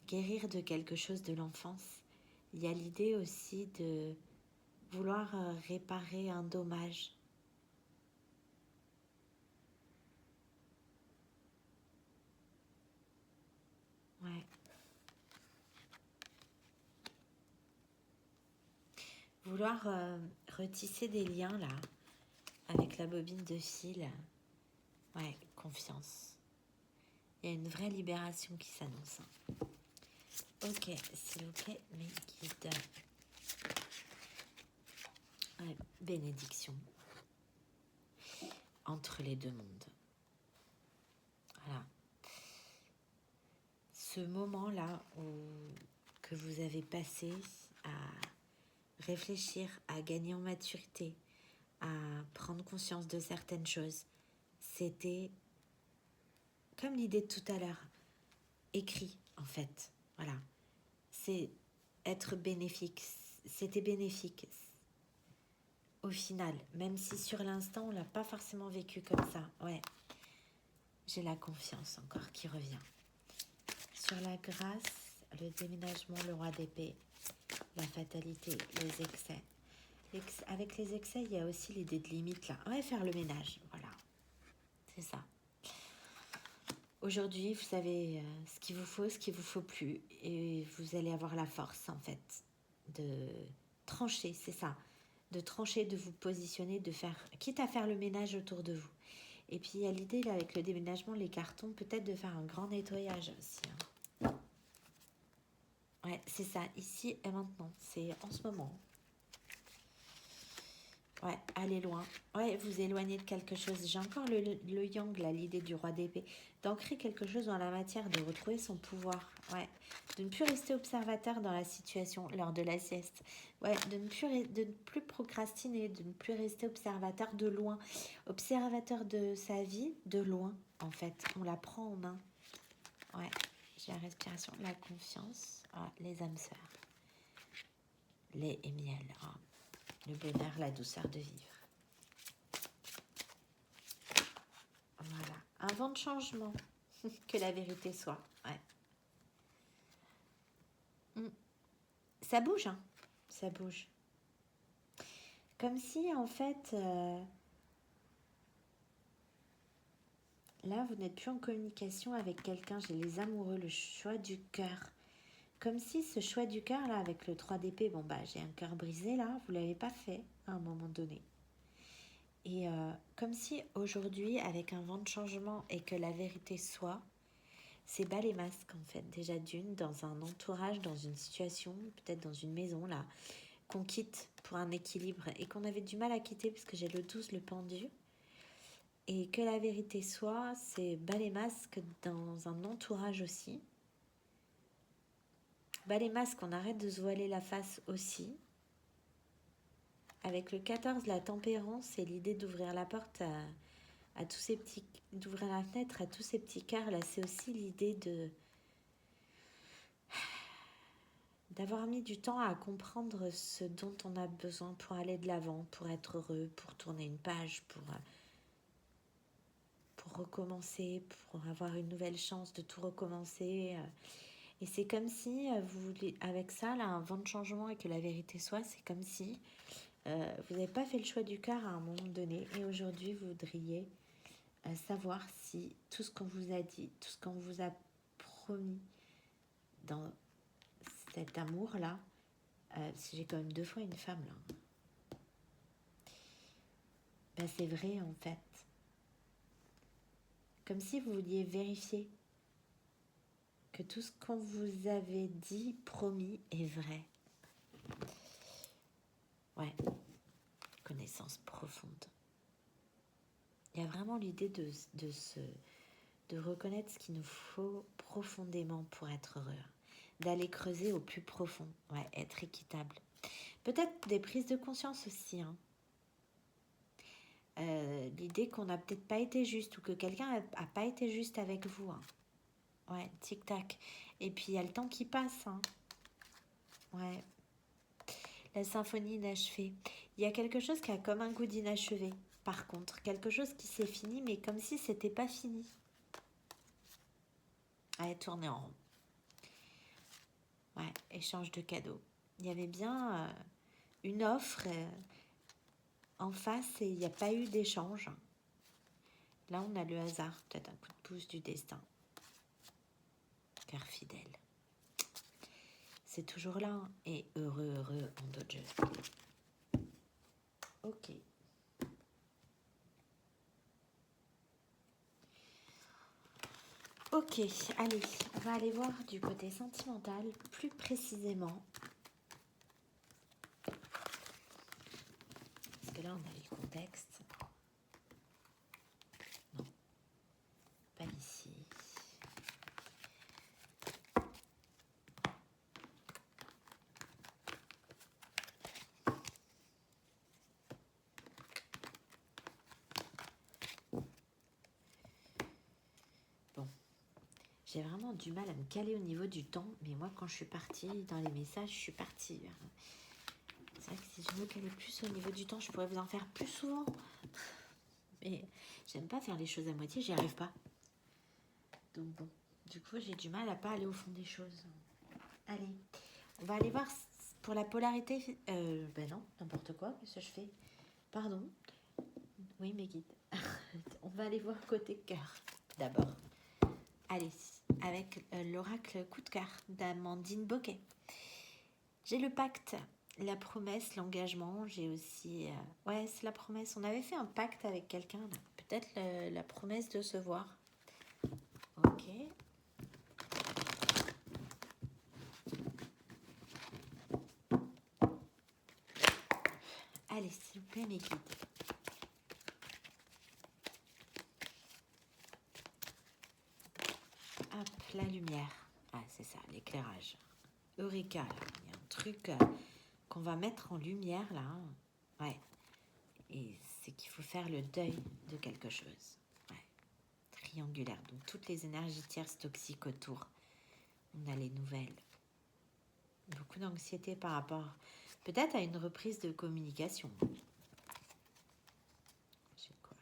guérir de quelque chose de l'enfance. Il y a l'idée aussi de vouloir réparer un dommage. Ouais. Vouloir retisser des liens là, avec la bobine de fil. Ouais, confiance. Il y a une vraie libération qui s'annonce. Ok, s'il vous plaît, mes guides. Ouais, bénédiction. Entre les deux mondes. Voilà. Ce moment-là que vous avez passé à réfléchir, à gagner en maturité, à prendre conscience de certaines choses, c'était comme l'idée de tout à l'heure, écrit en fait. Voilà. C'est être bénéfique. C'était bénéfique au final, même si sur l'instant on l'a pas forcément vécu comme ça. Ouais. J'ai la confiance encore qui revient. Sur la grâce, le déménagement, le roi d'épée, la fatalité, les excès. Avec les excès, il y a aussi l'idée de limite là. On va faire le ménage, voilà. C'est ça. Aujourd'hui, vous savez ce qu'il vous faut, ce qu'il vous faut plus. Et vous allez avoir la force, en fait, de trancher, c'est ça. De trancher, de vous positionner, de faire... Quitte à faire le ménage autour de vous. Et puis, il y a l'idée, là, avec le déménagement, les cartons, peut-être de faire un grand nettoyage aussi. Ouais, c'est ça, ici et maintenant. C'est en ce moment. Ouais, allez loin. Ouais, vous éloignez de quelque chose. J'ai encore le yang, là, l'idée du roi d'épée. D'ancrer quelque chose dans la matière, de retrouver son pouvoir. Ouais, de ne plus rester observateur dans la situation lors de la sieste. Ouais, de ne plus procrastiner, de ne plus rester observateur de loin. Observateur de sa vie de loin, en fait. On la prend en main. Ouais, j'ai la respiration, la confiance. Ah, les âmes sœurs. Lait et miel. Ah, le bonheur, la douceur de vivre. Voilà, un vent de changement, que la vérité soit. Ouais. Ça bouge, hein. Ça bouge. Comme si, en fait, là, vous n'êtes plus en communication avec quelqu'un. J'ai les amoureux, le choix du cœur. Comme si ce choix du cœur, là, avec le 3 d'épée, bon, bah, j'ai un cœur brisé, là, vous ne l'avez pas fait à un moment donné. Et comme si aujourd'hui, avec un vent de changement et que la vérité soit, c'est bas les masques en fait, déjà d'une, dans un entourage, dans une situation, peut-être dans une maison là, qu'on quitte pour un équilibre et qu'on avait du mal à quitter parce que j'ai le 12, le pendu. Et que la vérité soit, c'est bas les masques dans un entourage aussi. Bas les masques, on arrête de se voiler la face aussi. Avec le 14, la tempérance, c'est l'idée d'ouvrir la porte à tous ces petits... d'ouvrir la fenêtre à tous ces petits cœurs. Là, c'est aussi l'idée d'avoir mis du temps à comprendre ce dont on a besoin pour aller de l'avant, pour être heureux, pour tourner une page, pour recommencer, pour avoir une nouvelle chance de tout recommencer. Et c'est comme si, vous voulez, avec ça, là, un vent de changement et que la vérité soit, c'est comme si vous n'avez pas fait le choix du cœur à un moment donné et aujourd'hui, vous voudriez savoir si tout ce qu'on vous a dit, tout ce qu'on vous a promis dans cet amour-là, parce que j'ai quand même 2 fois une femme là, ben c'est vrai en fait. Comme si vous vouliez vérifier que tout ce qu'on vous avait dit, promis, est vrai. Ouais, connaissance profonde. Il y a vraiment l'idée de reconnaître ce qu'il nous faut profondément pour être heureux. D'aller creuser au plus profond. Ouais, être équitable. Peut-être des prises de conscience aussi. Hein. L'idée qu'on n'a peut-être pas été juste ou que quelqu'un n'a pas été juste avec vous. Hein. Ouais, tic-tac. Et puis il y a le temps qui passe. Hein. Ouais. La symphonie inachevée. Il y a quelque chose qui a comme un goût d'inachevé. Par contre, quelque chose qui s'est fini, mais comme si c'était pas fini. Ouais, tourner en rond. Ouais, échange de cadeaux. Il y avait bien une offre en face et il n'y a pas eu d'échange. Là, on a le hasard, peut-être un coup de pouce du destin. Cœur fidèle. C'est toujours là, hein, et heureux en d'autres jeux. Ok. Ok, allez, on va aller voir du côté sentimental, plus précisément. Parce que là, on a le contexte. Non, pas ici. Bon, j'ai vraiment du mal à me caler au niveau du temps, mais moi, quand je suis partie dans les messages, je suis partie. C'est vrai que si je me calais plus au niveau du temps, je pourrais vous en faire plus souvent. Mais j'aime pas faire les choses à moitié, j'y arrive pas. Donc bon, du coup, j'ai du mal à pas aller au fond des choses. Allez, on va aller voir pour la polarité. Ben non, n'importe quoi, qu'est-ce que je fais? Pardon. Oui, mes guides. On va aller voir côté cœur d'abord. Allez, avec l'oracle coup de cœur d'Amandine Boquet. J'ai le pacte, la promesse, l'engagement. J'ai aussi... ouais, c'est la promesse. On avait fait un pacte avec quelqu'un. Peut-être la promesse de se voir. Ok. Allez, s'il vous plaît, mes guides. Hop, la lumière. Ah, c'est ça, l'éclairage. Eureka, là. Il y a un truc qu'on va mettre en lumière, là. Ouais. Et c'est qu'il faut faire le deuil de quelque chose. Ouais. Triangulaire. Donc, toutes les énergies tierces toxiques autour. On a les nouvelles. Beaucoup d'anxiété par rapport peut-être à une reprise de communication. Je sais quoi.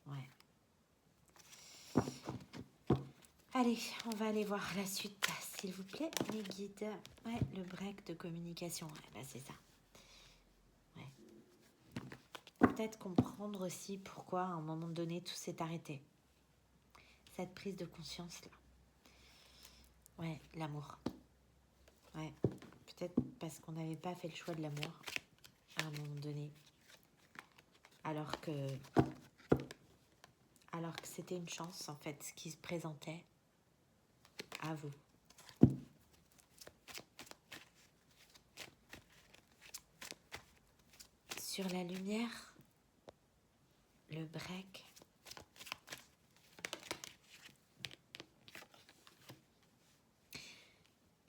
Ouais. Allez, on va aller voir la suite, s'il vous plaît, mes guides. Ouais, le break de communication. Ouais, là, c'est ça. Ouais. Peut-être comprendre aussi pourquoi, à un moment donné, tout s'est arrêté. Cette prise de conscience-là. Ouais, l'amour. Ouais, peut-être parce qu'on n'avait pas fait le choix de l'amour à un moment donné. Alors que c'était une chance, en fait, ce qui se présentait à vous. Sur la lumière, le break.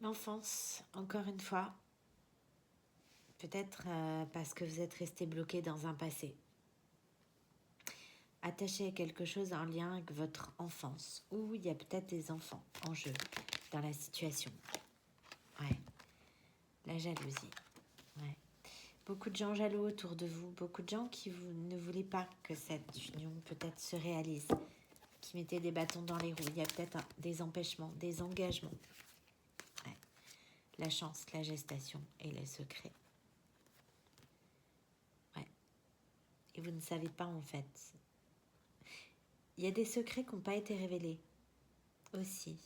L'enfance, encore une fois. Peut-être parce que vous êtes resté bloqué dans un passé. Attaché à quelque chose en lien avec votre enfance. Ou il y a peut-être des enfants en jeu dans la situation. Ouais. La jalousie. Ouais. Beaucoup de gens jaloux autour de vous. Beaucoup de gens qui ne voulaient pas que cette union peut-être se réalise. Qui mettaient des bâtons dans les roues. Il y a peut-être des empêchements, des engagements. Ouais. La chance, la gestation et les secrets. Ouais. vous ne savez pas en fait. Il y a des secrets qui n'ont pas été révélés aussi.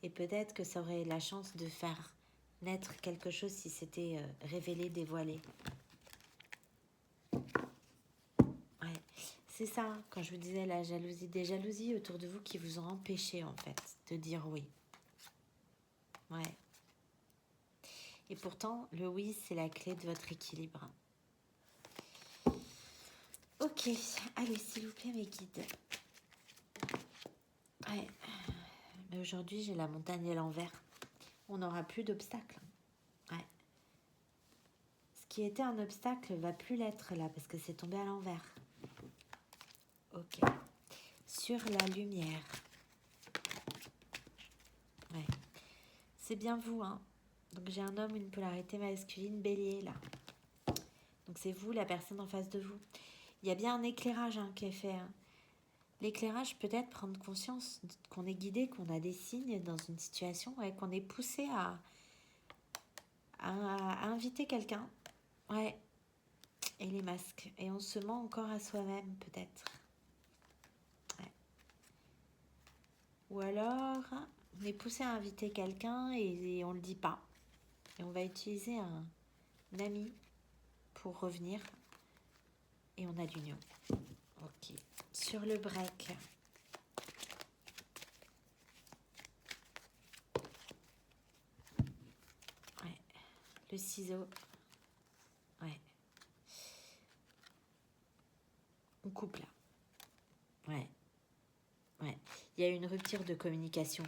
Et peut-être que ça aurait la chance de faire naître quelque chose si c'était révélé, dévoilé. Ouais, c'est ça, quand je vous disais la jalousie, des jalousies autour de vous qui vous ont empêché en fait de dire oui. Ouais. Et pourtant, le oui, c'est la clé de votre équilibre. Ok, allez, s'il vous plaît, mes guides. Ouais. Mais aujourd'hui, j'ai la montagne à l'envers. On n'aura plus d'obstacles. Ouais. Ce qui était un obstacle va plus l'être là, parce que c'est tombé à l'envers. Ok. Sur la lumière. Ouais. C'est bien vous, hein. Donc j'ai un homme, une polarité masculine, bélier là. Donc c'est vous, la personne en face de vous. Il y a bien un éclairage qui est fait. L'éclairage, peut-être prendre conscience qu'on est guidé, qu'on a des signes dans une situation, ouais, qu'on est poussé à inviter quelqu'un. Ouais. Et les masques. Et on se ment encore à soi-même, peut-être. Ouais. Ou alors, on est poussé à inviter quelqu'un et on ne le dit pas. Et on va utiliser un ami pour revenir. Et on a l'union. Ok. Sur le break. Ouais. Le ciseau. Ouais. On coupe là. Ouais. Ouais. Il y a eu une rupture de communication.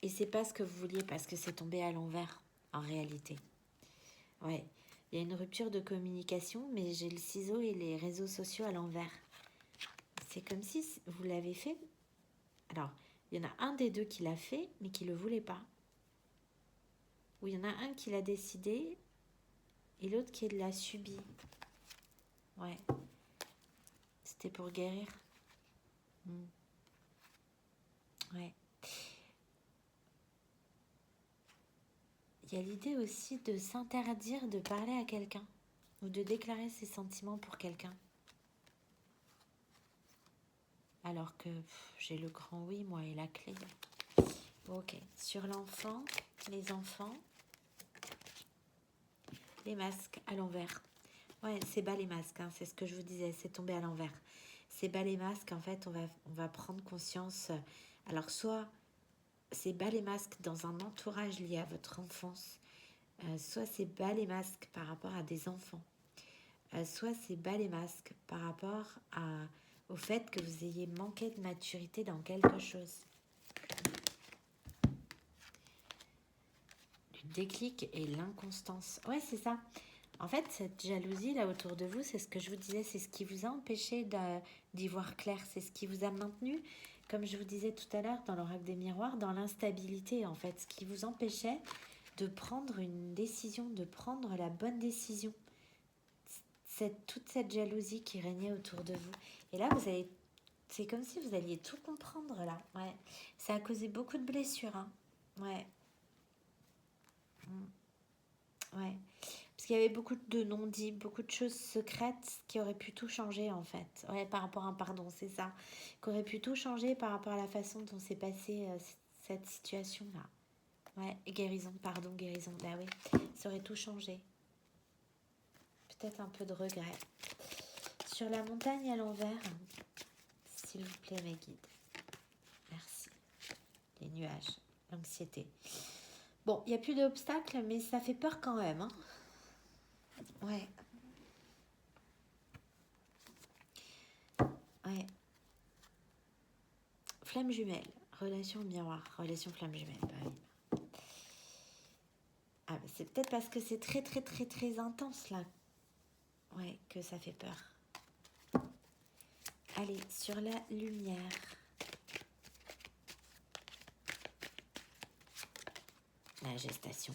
Et c'est pas ce que vous vouliez parce que c'est tombé à l'envers, en réalité. Ouais. Il y a une rupture de communication, mais j'ai le ciseau et les réseaux sociaux à l'envers. C'est comme si vous l'avez fait. Alors, il y en a un des deux qui l'a fait, mais qui ne le voulait pas. Ou il y en a un qui l'a décidé et l'autre qui l'a subi. Ouais. C'était pour guérir. Ouais. Il y a l'idée aussi de s'interdire de parler à quelqu'un ou de déclarer ses sentiments pour quelqu'un. Alors que j'ai le grand oui, moi, et la clé. Ok. Sur l'enfant, les enfants, les masques à l'envers. Ouais, c'est bas les masques, c'est ce que je vous disais, c'est tombé à l'envers. C'est bas les masques, en fait, on va prendre conscience. Alors, soit c'est bas les masques dans un entourage lié à votre enfance, soit c'est bas les masques par rapport à des enfants, soit c'est bas les masques par rapport au fait que vous ayez manqué de maturité dans quelque chose. Le déclic et l'inconstance. Ouais, c'est ça. En fait, cette jalousie là autour de vous, c'est ce que je vous disais, c'est ce qui vous a empêché d'y voir clair, c'est ce qui vous a maintenu, comme je vous disais tout à l'heure dans l'oracle des miroirs, dans l'instabilité en fait, ce qui vous empêchait de prendre une décision, de prendre la bonne décision. Toute cette jalousie qui régnait autour de vous. Et là, c'est comme si vous alliez tout comprendre là. Ouais. Ça a causé beaucoup de blessures. Ouais. Ouais. Parce qu'il y avait beaucoup de non-dits, beaucoup de choses secrètes qui auraient pu tout changer en fait. Ouais, par rapport à un pardon, c'est ça. Qui auraient pu tout changer par rapport à la façon dont s'est passée cette situation-là. Ouais, guérison, pardon, guérison. Bah oui, ça aurait tout changé. Peut-être un peu de regret. Sur la montagne à l'envers, s'il vous plaît, mes guides. Merci. Les nuages, l'anxiété. Bon, il n'y a plus d'obstacles, mais ça fait peur quand même. Ouais. Ouais. Flamme jumelle, relation miroir, relation flamme jumelle. Bah oui. Ah, bah c'est peut-être parce que c'est très très très très intense là. Ouais, que ça fait peur. Allez, sur la lumière. La gestation.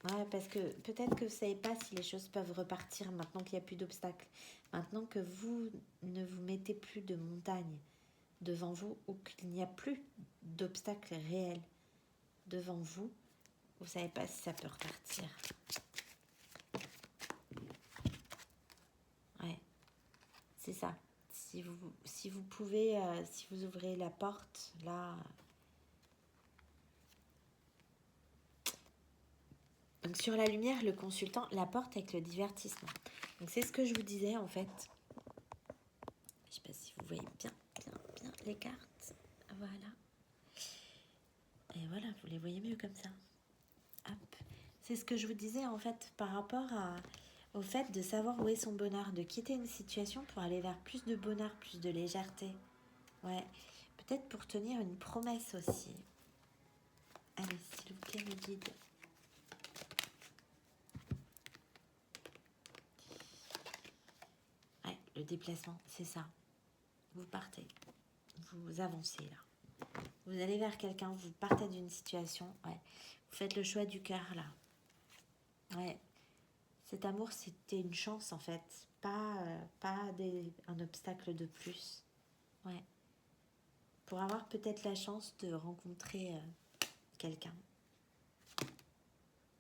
Ouais, parce que peut-être que vous ne savez pas si les choses peuvent repartir maintenant qu'il n'y a plus d'obstacles. Maintenant que vous ne vous mettez plus de montagne devant vous ou qu'il n'y a plus d'obstacles réels devant vous, vous ne savez pas si ça peut repartir. c'est ça. Si vous pouvez, si vous ouvrez la porte, là... Donc sur la lumière, le consultant, la porte avec le divertissement. Donc c'est ce que je vous disais en fait. Je sais pas si vous voyez bien les cartes. Voilà. Et voilà, vous les voyez mieux comme ça. Hop. C'est ce que je vous disais en fait par rapport au fait de savoir où est son bonheur, de quitter une situation pour aller vers plus de bonheur, plus de légèreté. Ouais. Peut-être pour tenir une promesse aussi. Allez, s'il vous plaît, me guide. Ouais, le déplacement, c'est ça. Vous partez. Vous avancez là. Vous allez vers quelqu'un, vous partez d'une situation. Ouais. Vous faites le choix du cœur là. Ouais. Cet amour, c'était une chance en fait. Pas un obstacle de plus. Ouais. Pour avoir peut-être la chance de rencontrer quelqu'un.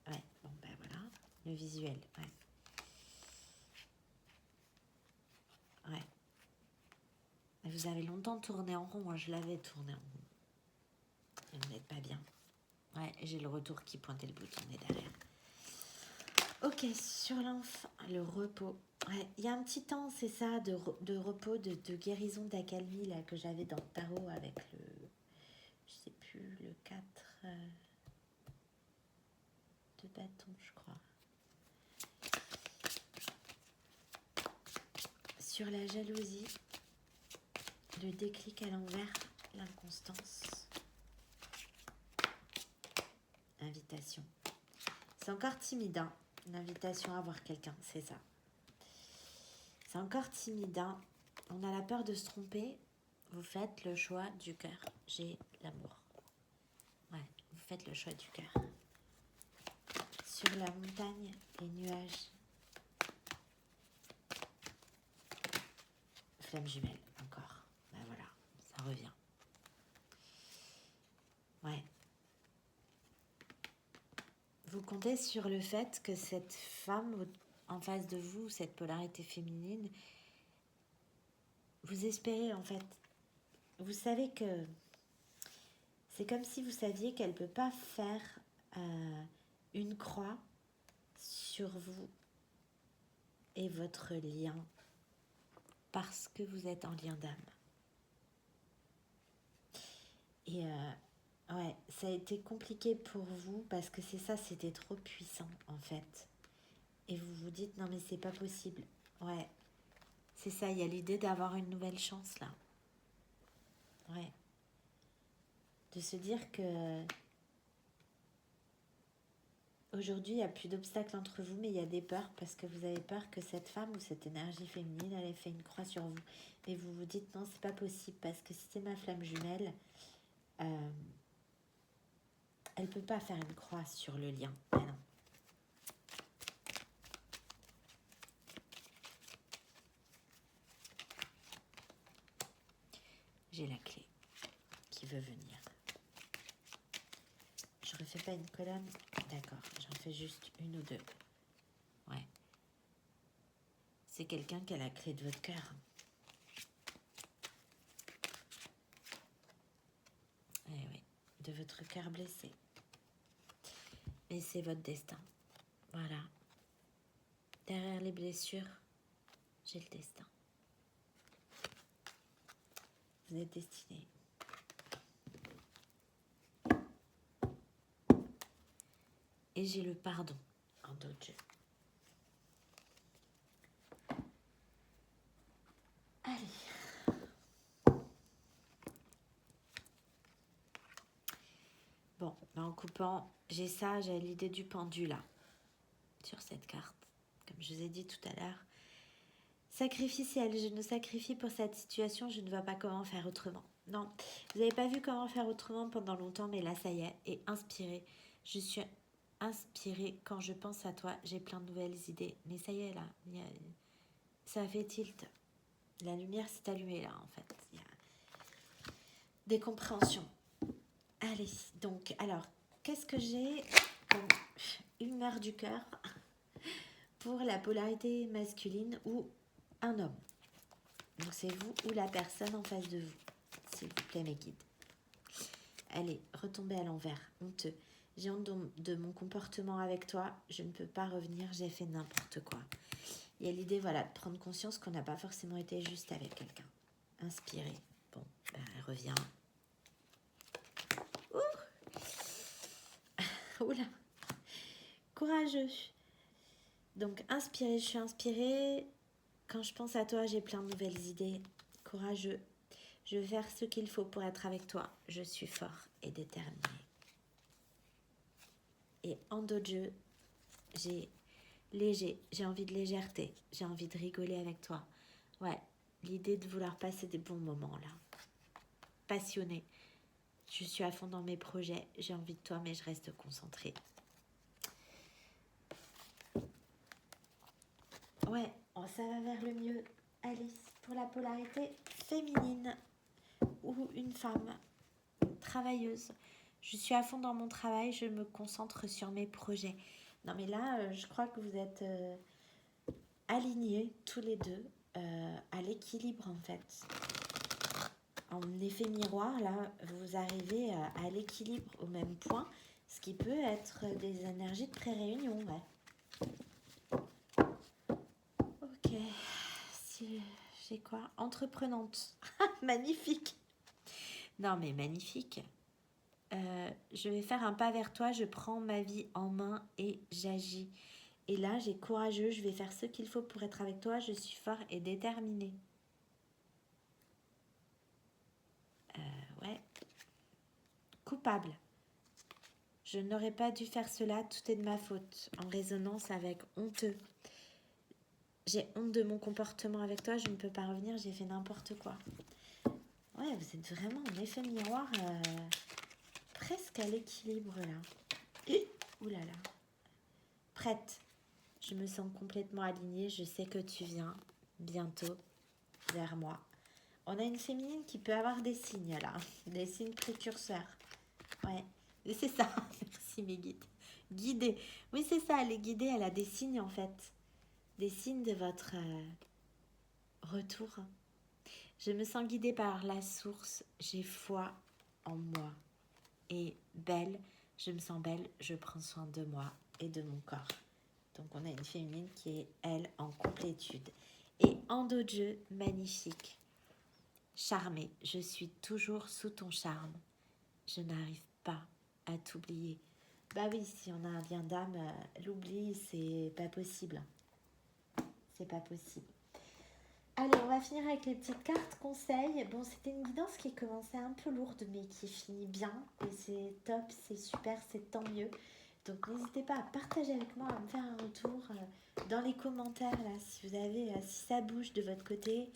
Ouais. Bon ben voilà. Le visuel. Ouais. Ouais. Vous avez longtemps tourné en rond. Moi, je l'avais tourné en rond. Et vous n'êtes pas bien. Ouais, j'ai le retour qui pointait le bout de nez derrière. Ok, sur l'enfant, le repos. Ouais, il y a un petit temps, c'est ça, de repos, de guérison, d'accalmie, là, que j'avais dans le tarot avec le... Je sais plus, le 4 de bâton, je crois. Sur la jalousie, le déclic à l'envers, l'inconstance. Invitation. C'est encore timide, hein. Une invitation à voir quelqu'un, c'est ça. C'est encore timide, hein. On a la peur de se tromper. Vous faites le choix du cœur. J'ai l'amour. Ouais, vous faites le choix du cœur. Sur la montagne, les nuages. Flamme jumelle, encore. Ben voilà, ça revient. Ouais. Vous comptez sur le fait que cette femme en face de vous, cette polarité féminine, vous espérez en fait. Vous savez que c'est comme si vous saviez qu'elle ne peut pas faire une croix sur vous et votre lien parce que vous êtes en lien d'âme. Et ouais, ça a été compliqué pour vous parce que c'est ça, c'était trop puissant en fait. Et vous vous dites, non mais c'est pas possible. Ouais, c'est ça, il y a l'idée d'avoir une nouvelle chance là. Ouais. De se dire que aujourd'hui, il n'y a plus d'obstacles entre vous, mais il y a des peurs parce que vous avez peur que cette femme ou cette énergie féminine, elle ait fait une croix sur vous. Et vous vous dites, non, c'est pas possible parce que si c'est ma flamme jumelle, elle peut pas faire une croix sur le lien. Ah non. J'ai la clé qui veut venir. Je refais pas une colonne. D'accord, j'en fais juste une ou deux. Ouais. C'est quelqu'un qui a la clé de votre cœur. Eh oui, de votre cœur blessé. Et c'est votre destin. Voilà. Derrière les blessures, j'ai le destin. Vous êtes destiné. Et j'ai le pardon en d'autres jeux. Allez. Bon, en coupant, j'ai ça, j'ai l'idée du pendu là, sur cette carte. Comme je vous ai dit tout à l'heure. Sacrificiel, je nous sacrifie pour cette situation, je ne vois pas comment faire autrement. Non, vous n'avez pas vu comment faire autrement pendant longtemps, mais là, ça y est, et inspiré. Je suis inspirée quand je pense à toi, j'ai plein de nouvelles idées. Mais ça y est, là, ça fait tilt. La lumière s'est allumée, là, en fait. Il y a des compréhensions. Allez, donc, alors, qu'est-ce que j'ai comme humeur du cœur pour la polarité masculine ou un homme? Donc c'est vous ou la personne en face de vous, s'il vous plaît mes guides. Allez, retombez à l'envers, honteux. J'ai honte de mon comportement avec toi, je ne peux pas revenir, j'ai fait n'importe quoi. Il y a l'idée, voilà, de prendre conscience qu'on n'a pas forcément été juste avec quelqu'un. Inspirez. Bon, ben, elle revient. Oula. Courageux. Donc, inspirez, je suis inspirée. Quand je pense à toi, j'ai plein de nouvelles idées. Courageux. Je vais faire ce qu'il faut pour être avec toi. Je suis fort et déterminé. Et en d'autres jeux, j'ai léger, j'ai envie de légèreté, j'ai envie de rigoler avec toi. Ouais, l'idée de vouloir passer des bons moments là. Passionnée. Je suis à fond dans mes projets, j'ai envie de toi mais je reste concentrée. Ouais, oh, ça va vers le mieux. Alice, pour la polarité féminine ou une femme travailleuse. Je suis à fond dans mon travail, je me concentre sur mes projets. Non mais là, je crois que vous êtes alignés tous les deux à l'équilibre en fait. En effet miroir, là, vous arrivez à l'équilibre au même point, ce qui peut être des énergies de pré-réunion, ouais. Ok, si, j'ai quoi? Entreprenante. Magnifique. Non mais magnifique. Je vais faire un pas vers toi, je prends ma vie en main et j'agis. Et là, j'ai courageux, je vais faire ce qu'il faut pour être avec toi, je suis fort et déterminé. Ouais. Coupable. Je n'aurais pas dû faire cela, tout est de ma faute. En résonance avec honteux. J'ai honte de mon comportement avec toi, je ne peux pas revenir, j'ai fait n'importe quoi. Ouais, vous êtes vraiment en effet miroir, presque à l'équilibre là. Ouh là là. Prête. Je me sens complètement alignée, je sais que tu viens bientôt vers moi. On a une féminine qui peut avoir des signes là, des signes précurseurs. Ouais, et c'est ça. Merci mes guides. Guidée. Oui, c'est ça, elle est guidée, elle a des signes en fait. Des signes de votre retour. Je me sens guidée par la source, j'ai foi en moi. Et belle, je me sens belle, je prends soin de moi et de mon corps. Donc on a une féminine qui est, elle, en complétude. Et en d'autres jeux, magnifique. Charmée, je suis toujours sous ton charme. Je n'arrive pas à t'oublier. Bah oui, si on a un lien d'âme, l'oubli, c'est pas possible. C'est pas possible. Allez, on va finir avec les petites cartes conseils. Bon, c'était une guidance qui commençait un peu lourde, mais qui finit bien. Et c'est top, c'est super, c'est tant mieux. Donc n'hésitez pas à partager avec moi, à me faire un retour dans les commentaires, là, si vous avez, si ça bouge de votre côté.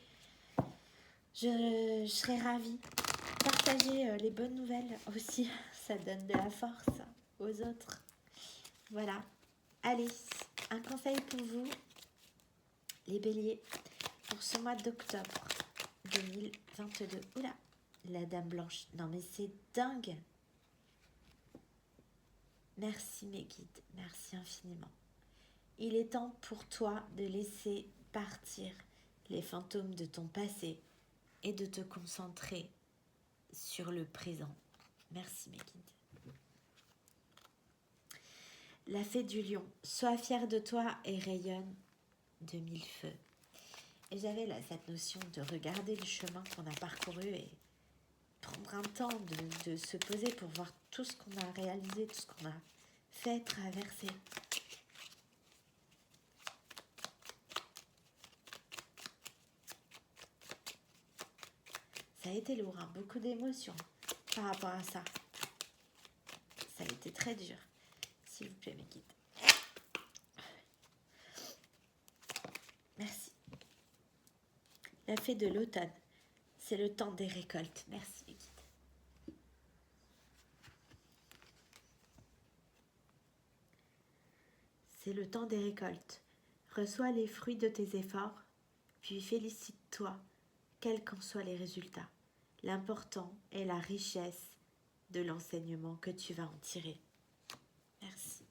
Je serais ravie. Partagez les bonnes nouvelles aussi, ça donne de la force aux autres. Voilà. Allez, un conseil pour vous, les béliers, pour ce mois d'octobre 2022. Oula, la dame blanche. Non mais c'est dingue. Merci mes guides, merci infiniment. Il est temps pour toi de laisser partir les fantômes de ton passé et de te concentrer sur le présent. Merci mes guides. La fée du lion, sois fière de toi et rayonne de mille feux. Et j'avais là cette notion de regarder le chemin qu'on a parcouru et prendre un temps de se poser pour voir tout ce qu'on a réalisé, tout ce qu'on a fait, traversé. Ça a été lourd, hein, beaucoup d'émotions par rapport à ça. Ça a été très dur. S'il vous plaît, mes guides. Merci. La fée de l'automne, c'est le temps des récoltes. Merci, mes guides. C'est le temps des récoltes. Reçois les fruits de tes efforts, puis félicite-toi, quels qu'en soient les résultats. L'important est la richesse de l'enseignement que tu vas en tirer. Merci.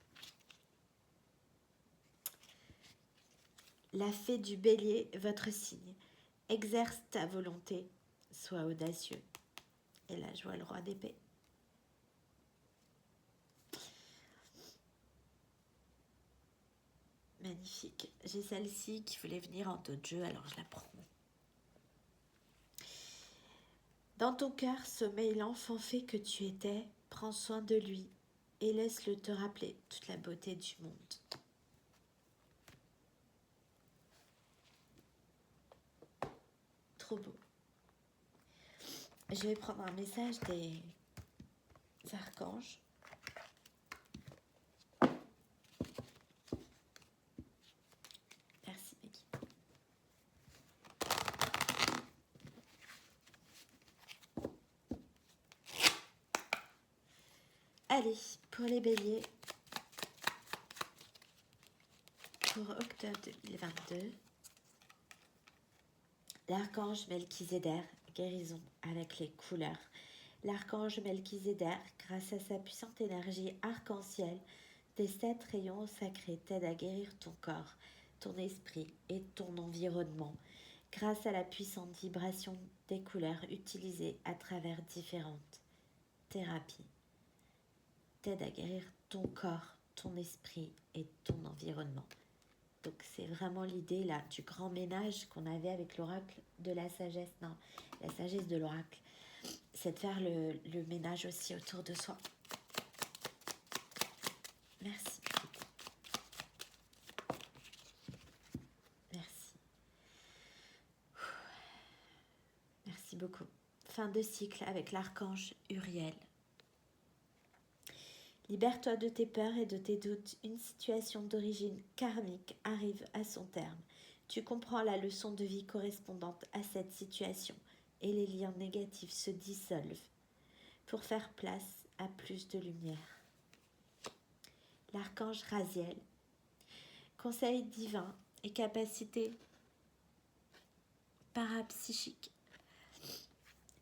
La fée du bélier, votre signe. Exerce ta volonté, sois audacieux. Et là, je vois le roi d'épée. Magnifique. J'ai celle-ci qui voulait venir en dos de jeu, alors je la prends. Dans ton cœur sommeille l'enfant fait que tu étais. Prends soin de lui et laisse-le te rappeler toute la beauté du monde. Trop beau. Je vais prendre un message des archanges. Merci, Maggie. Allez, pour les béliers, pour octobre 2022, l'archange Melchizedek, guérison avec les couleurs. L'archange Melchizedek, grâce à sa puissante énergie arc-en-ciel, des 7 rayons sacrés t'aide à guérir ton corps, ton esprit et ton environnement, grâce à la puissante vibration des couleurs utilisées à travers différentes thérapies. T'aide à guérir ton corps, ton esprit et ton environnement. Donc c'est vraiment l'idée là du grand ménage qu'on avait avec l'oracle de la sagesse, non, la sagesse de l'oracle, c'est de faire le ménage aussi autour de soi. Merci. Merci. Merci beaucoup. Fin de cycle avec l'archange Uriel. Libère-toi de tes peurs et de tes doutes. Une situation d'origine karmique arrive à son terme. Tu comprends la leçon de vie correspondante à cette situation et les liens négatifs se dissolvent pour faire place à plus de lumière. L'archange Raziel. Conseil divin et capacité parapsychique.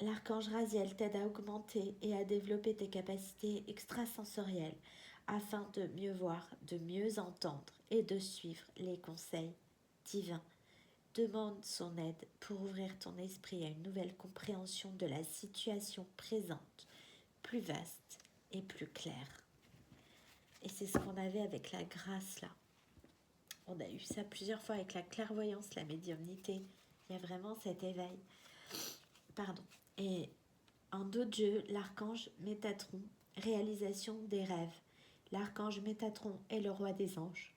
L'archange Raziel t'aide à augmenter et à développer tes capacités extrasensorielles afin de mieux voir, de mieux entendre et de suivre les conseils divins. Demande son aide pour ouvrir ton esprit à une nouvelle compréhension de la situation présente, plus vaste et plus claire. Et c'est ce qu'on avait avec la grâce là. On a eu ça plusieurs fois avec la clairvoyance, la médiumnité. Il y a vraiment cet éveil. Pardon. Et en d'autres jeux, l'archange Métatron, réalisation des rêves. L'archange Métatron est le roi des anges.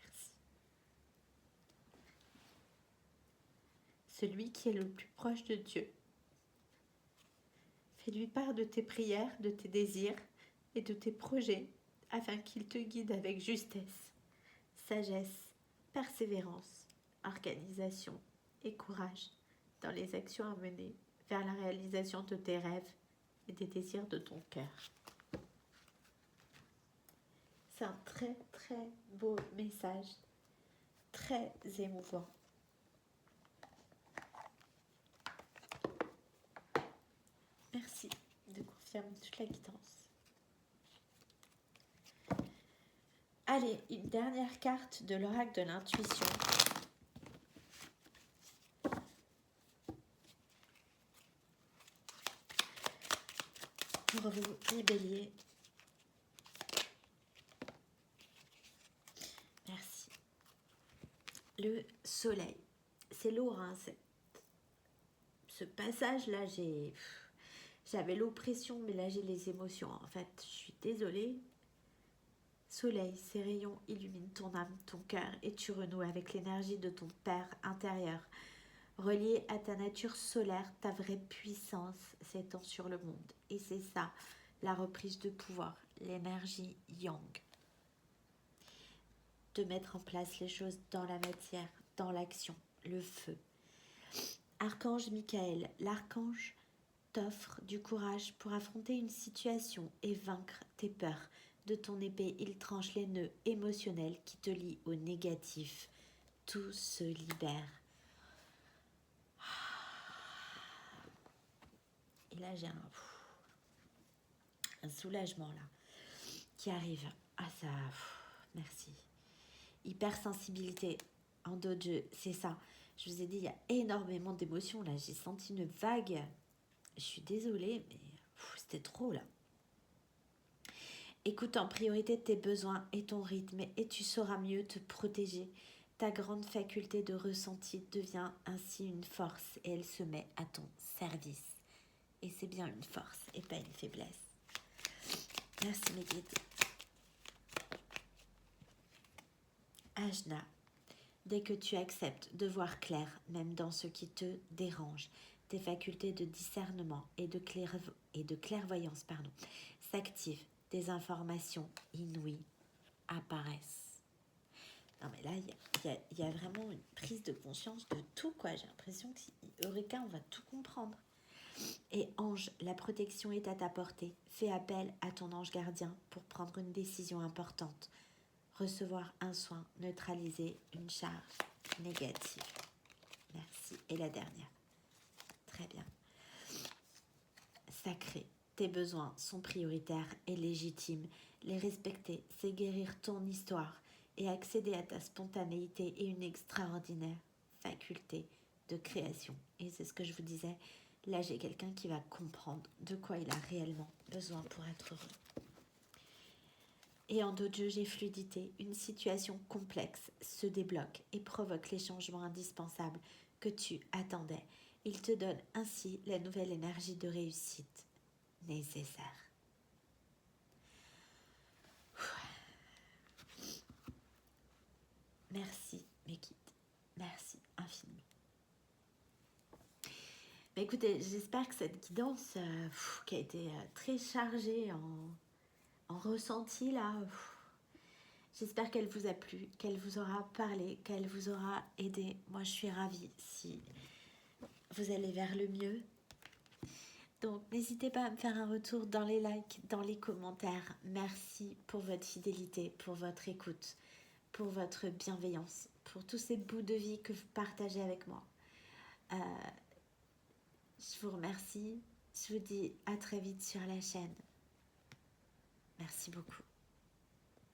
Merci. Celui qui est le plus proche de Dieu. Fais-lui part de tes prières, de tes désirs et de tes projets afin qu'il te guide avec justesse, sagesse, persévérance, organisation et courage dans les actions à mener vers la réalisation de tes rêves et des désirs de ton cœur. C'est un très très beau message, très émouvant. Merci de confirmer toute la guidance. Allez, une dernière carte de l'oracle de l'intuition. Pour vous, les béliers. Merci. Le soleil. C'est lourd, hein, ce passage-là, j'avais l'oppression, mais là j'ai les émotions. En fait, je suis désolée. Soleil, ces rayons illuminent ton âme, ton cœur, et tu renoues avec l'énergie de ton Père intérieur. Relié à ta nature solaire, ta vraie puissance s'étend sur le monde. Et c'est ça, la reprise de pouvoir, l'énergie yang. De mettre en place les choses dans la matière, dans l'action, le feu. Archange Michael, l'archange t'offre du courage pour affronter une situation et vaincre tes peurs. De ton épée, il tranche les nœuds émotionnels qui te lient au négatif. Tout se libère. Et là, j'ai un soulagement là qui arrive. Ah ça, merci. Hypersensibilité, En dojo, c'est ça. Je vous ai dit, il y a énormément d'émotions là. J'ai senti une vague. Je suis désolée, mais c'était trop là. Écoute en priorité tes besoins et ton rythme et tu sauras mieux te protéger. Ta grande faculté de ressenti devient ainsi une force et elle se met à ton service. Et c'est bien une force et pas une faiblesse. Merci mes guides. Ajna, dès que tu acceptes de voir clair, même dans ce qui te dérange, tes facultés de discernement et de clairvoyance s'activent, des informations inouïes apparaissent. Non mais là, il y a vraiment une prise de conscience de tout, quoi. J'ai l'impression que Eureka, on va tout comprendre. Et ange, la protection est à ta portée. Fais appel à ton ange gardien pour prendre une décision importante. Recevoir un soin, neutraliser une charge négative. Merci. Et la dernière. Très bien. Sacré, tes besoins sont prioritaires et légitimes. Les respecter, c'est guérir ton histoire et accéder à ta spontanéité et une extraordinaire faculté de création. Et c'est ce que je vous disais, là j'ai quelqu'un qui va comprendre de quoi il a réellement besoin pour être heureux. Et en dojo, j'ai fluidité, une situation complexe se débloque et provoque les changements indispensables que tu attendais. Il te donne ainsi la nouvelle énergie de réussite nécessaire. Merci mes guides, merci infiniment. Mais écoutez, j'espère que cette guidance qui a été très chargée en ressenti là, j'espère qu'elle vous a plu, qu'elle vous aura parlé, qu'elle vous aura aidé. Moi je suis ravie si vous allez vers le mieux. Donc n'hésitez pas à me faire un retour dans les likes, dans les commentaires. Merci pour votre fidélité, pour votre écoute, pour votre bienveillance, pour tous ces bouts de vie que vous partagez avec moi. Je vous remercie. Je vous dis à très vite sur la chaîne. Merci beaucoup.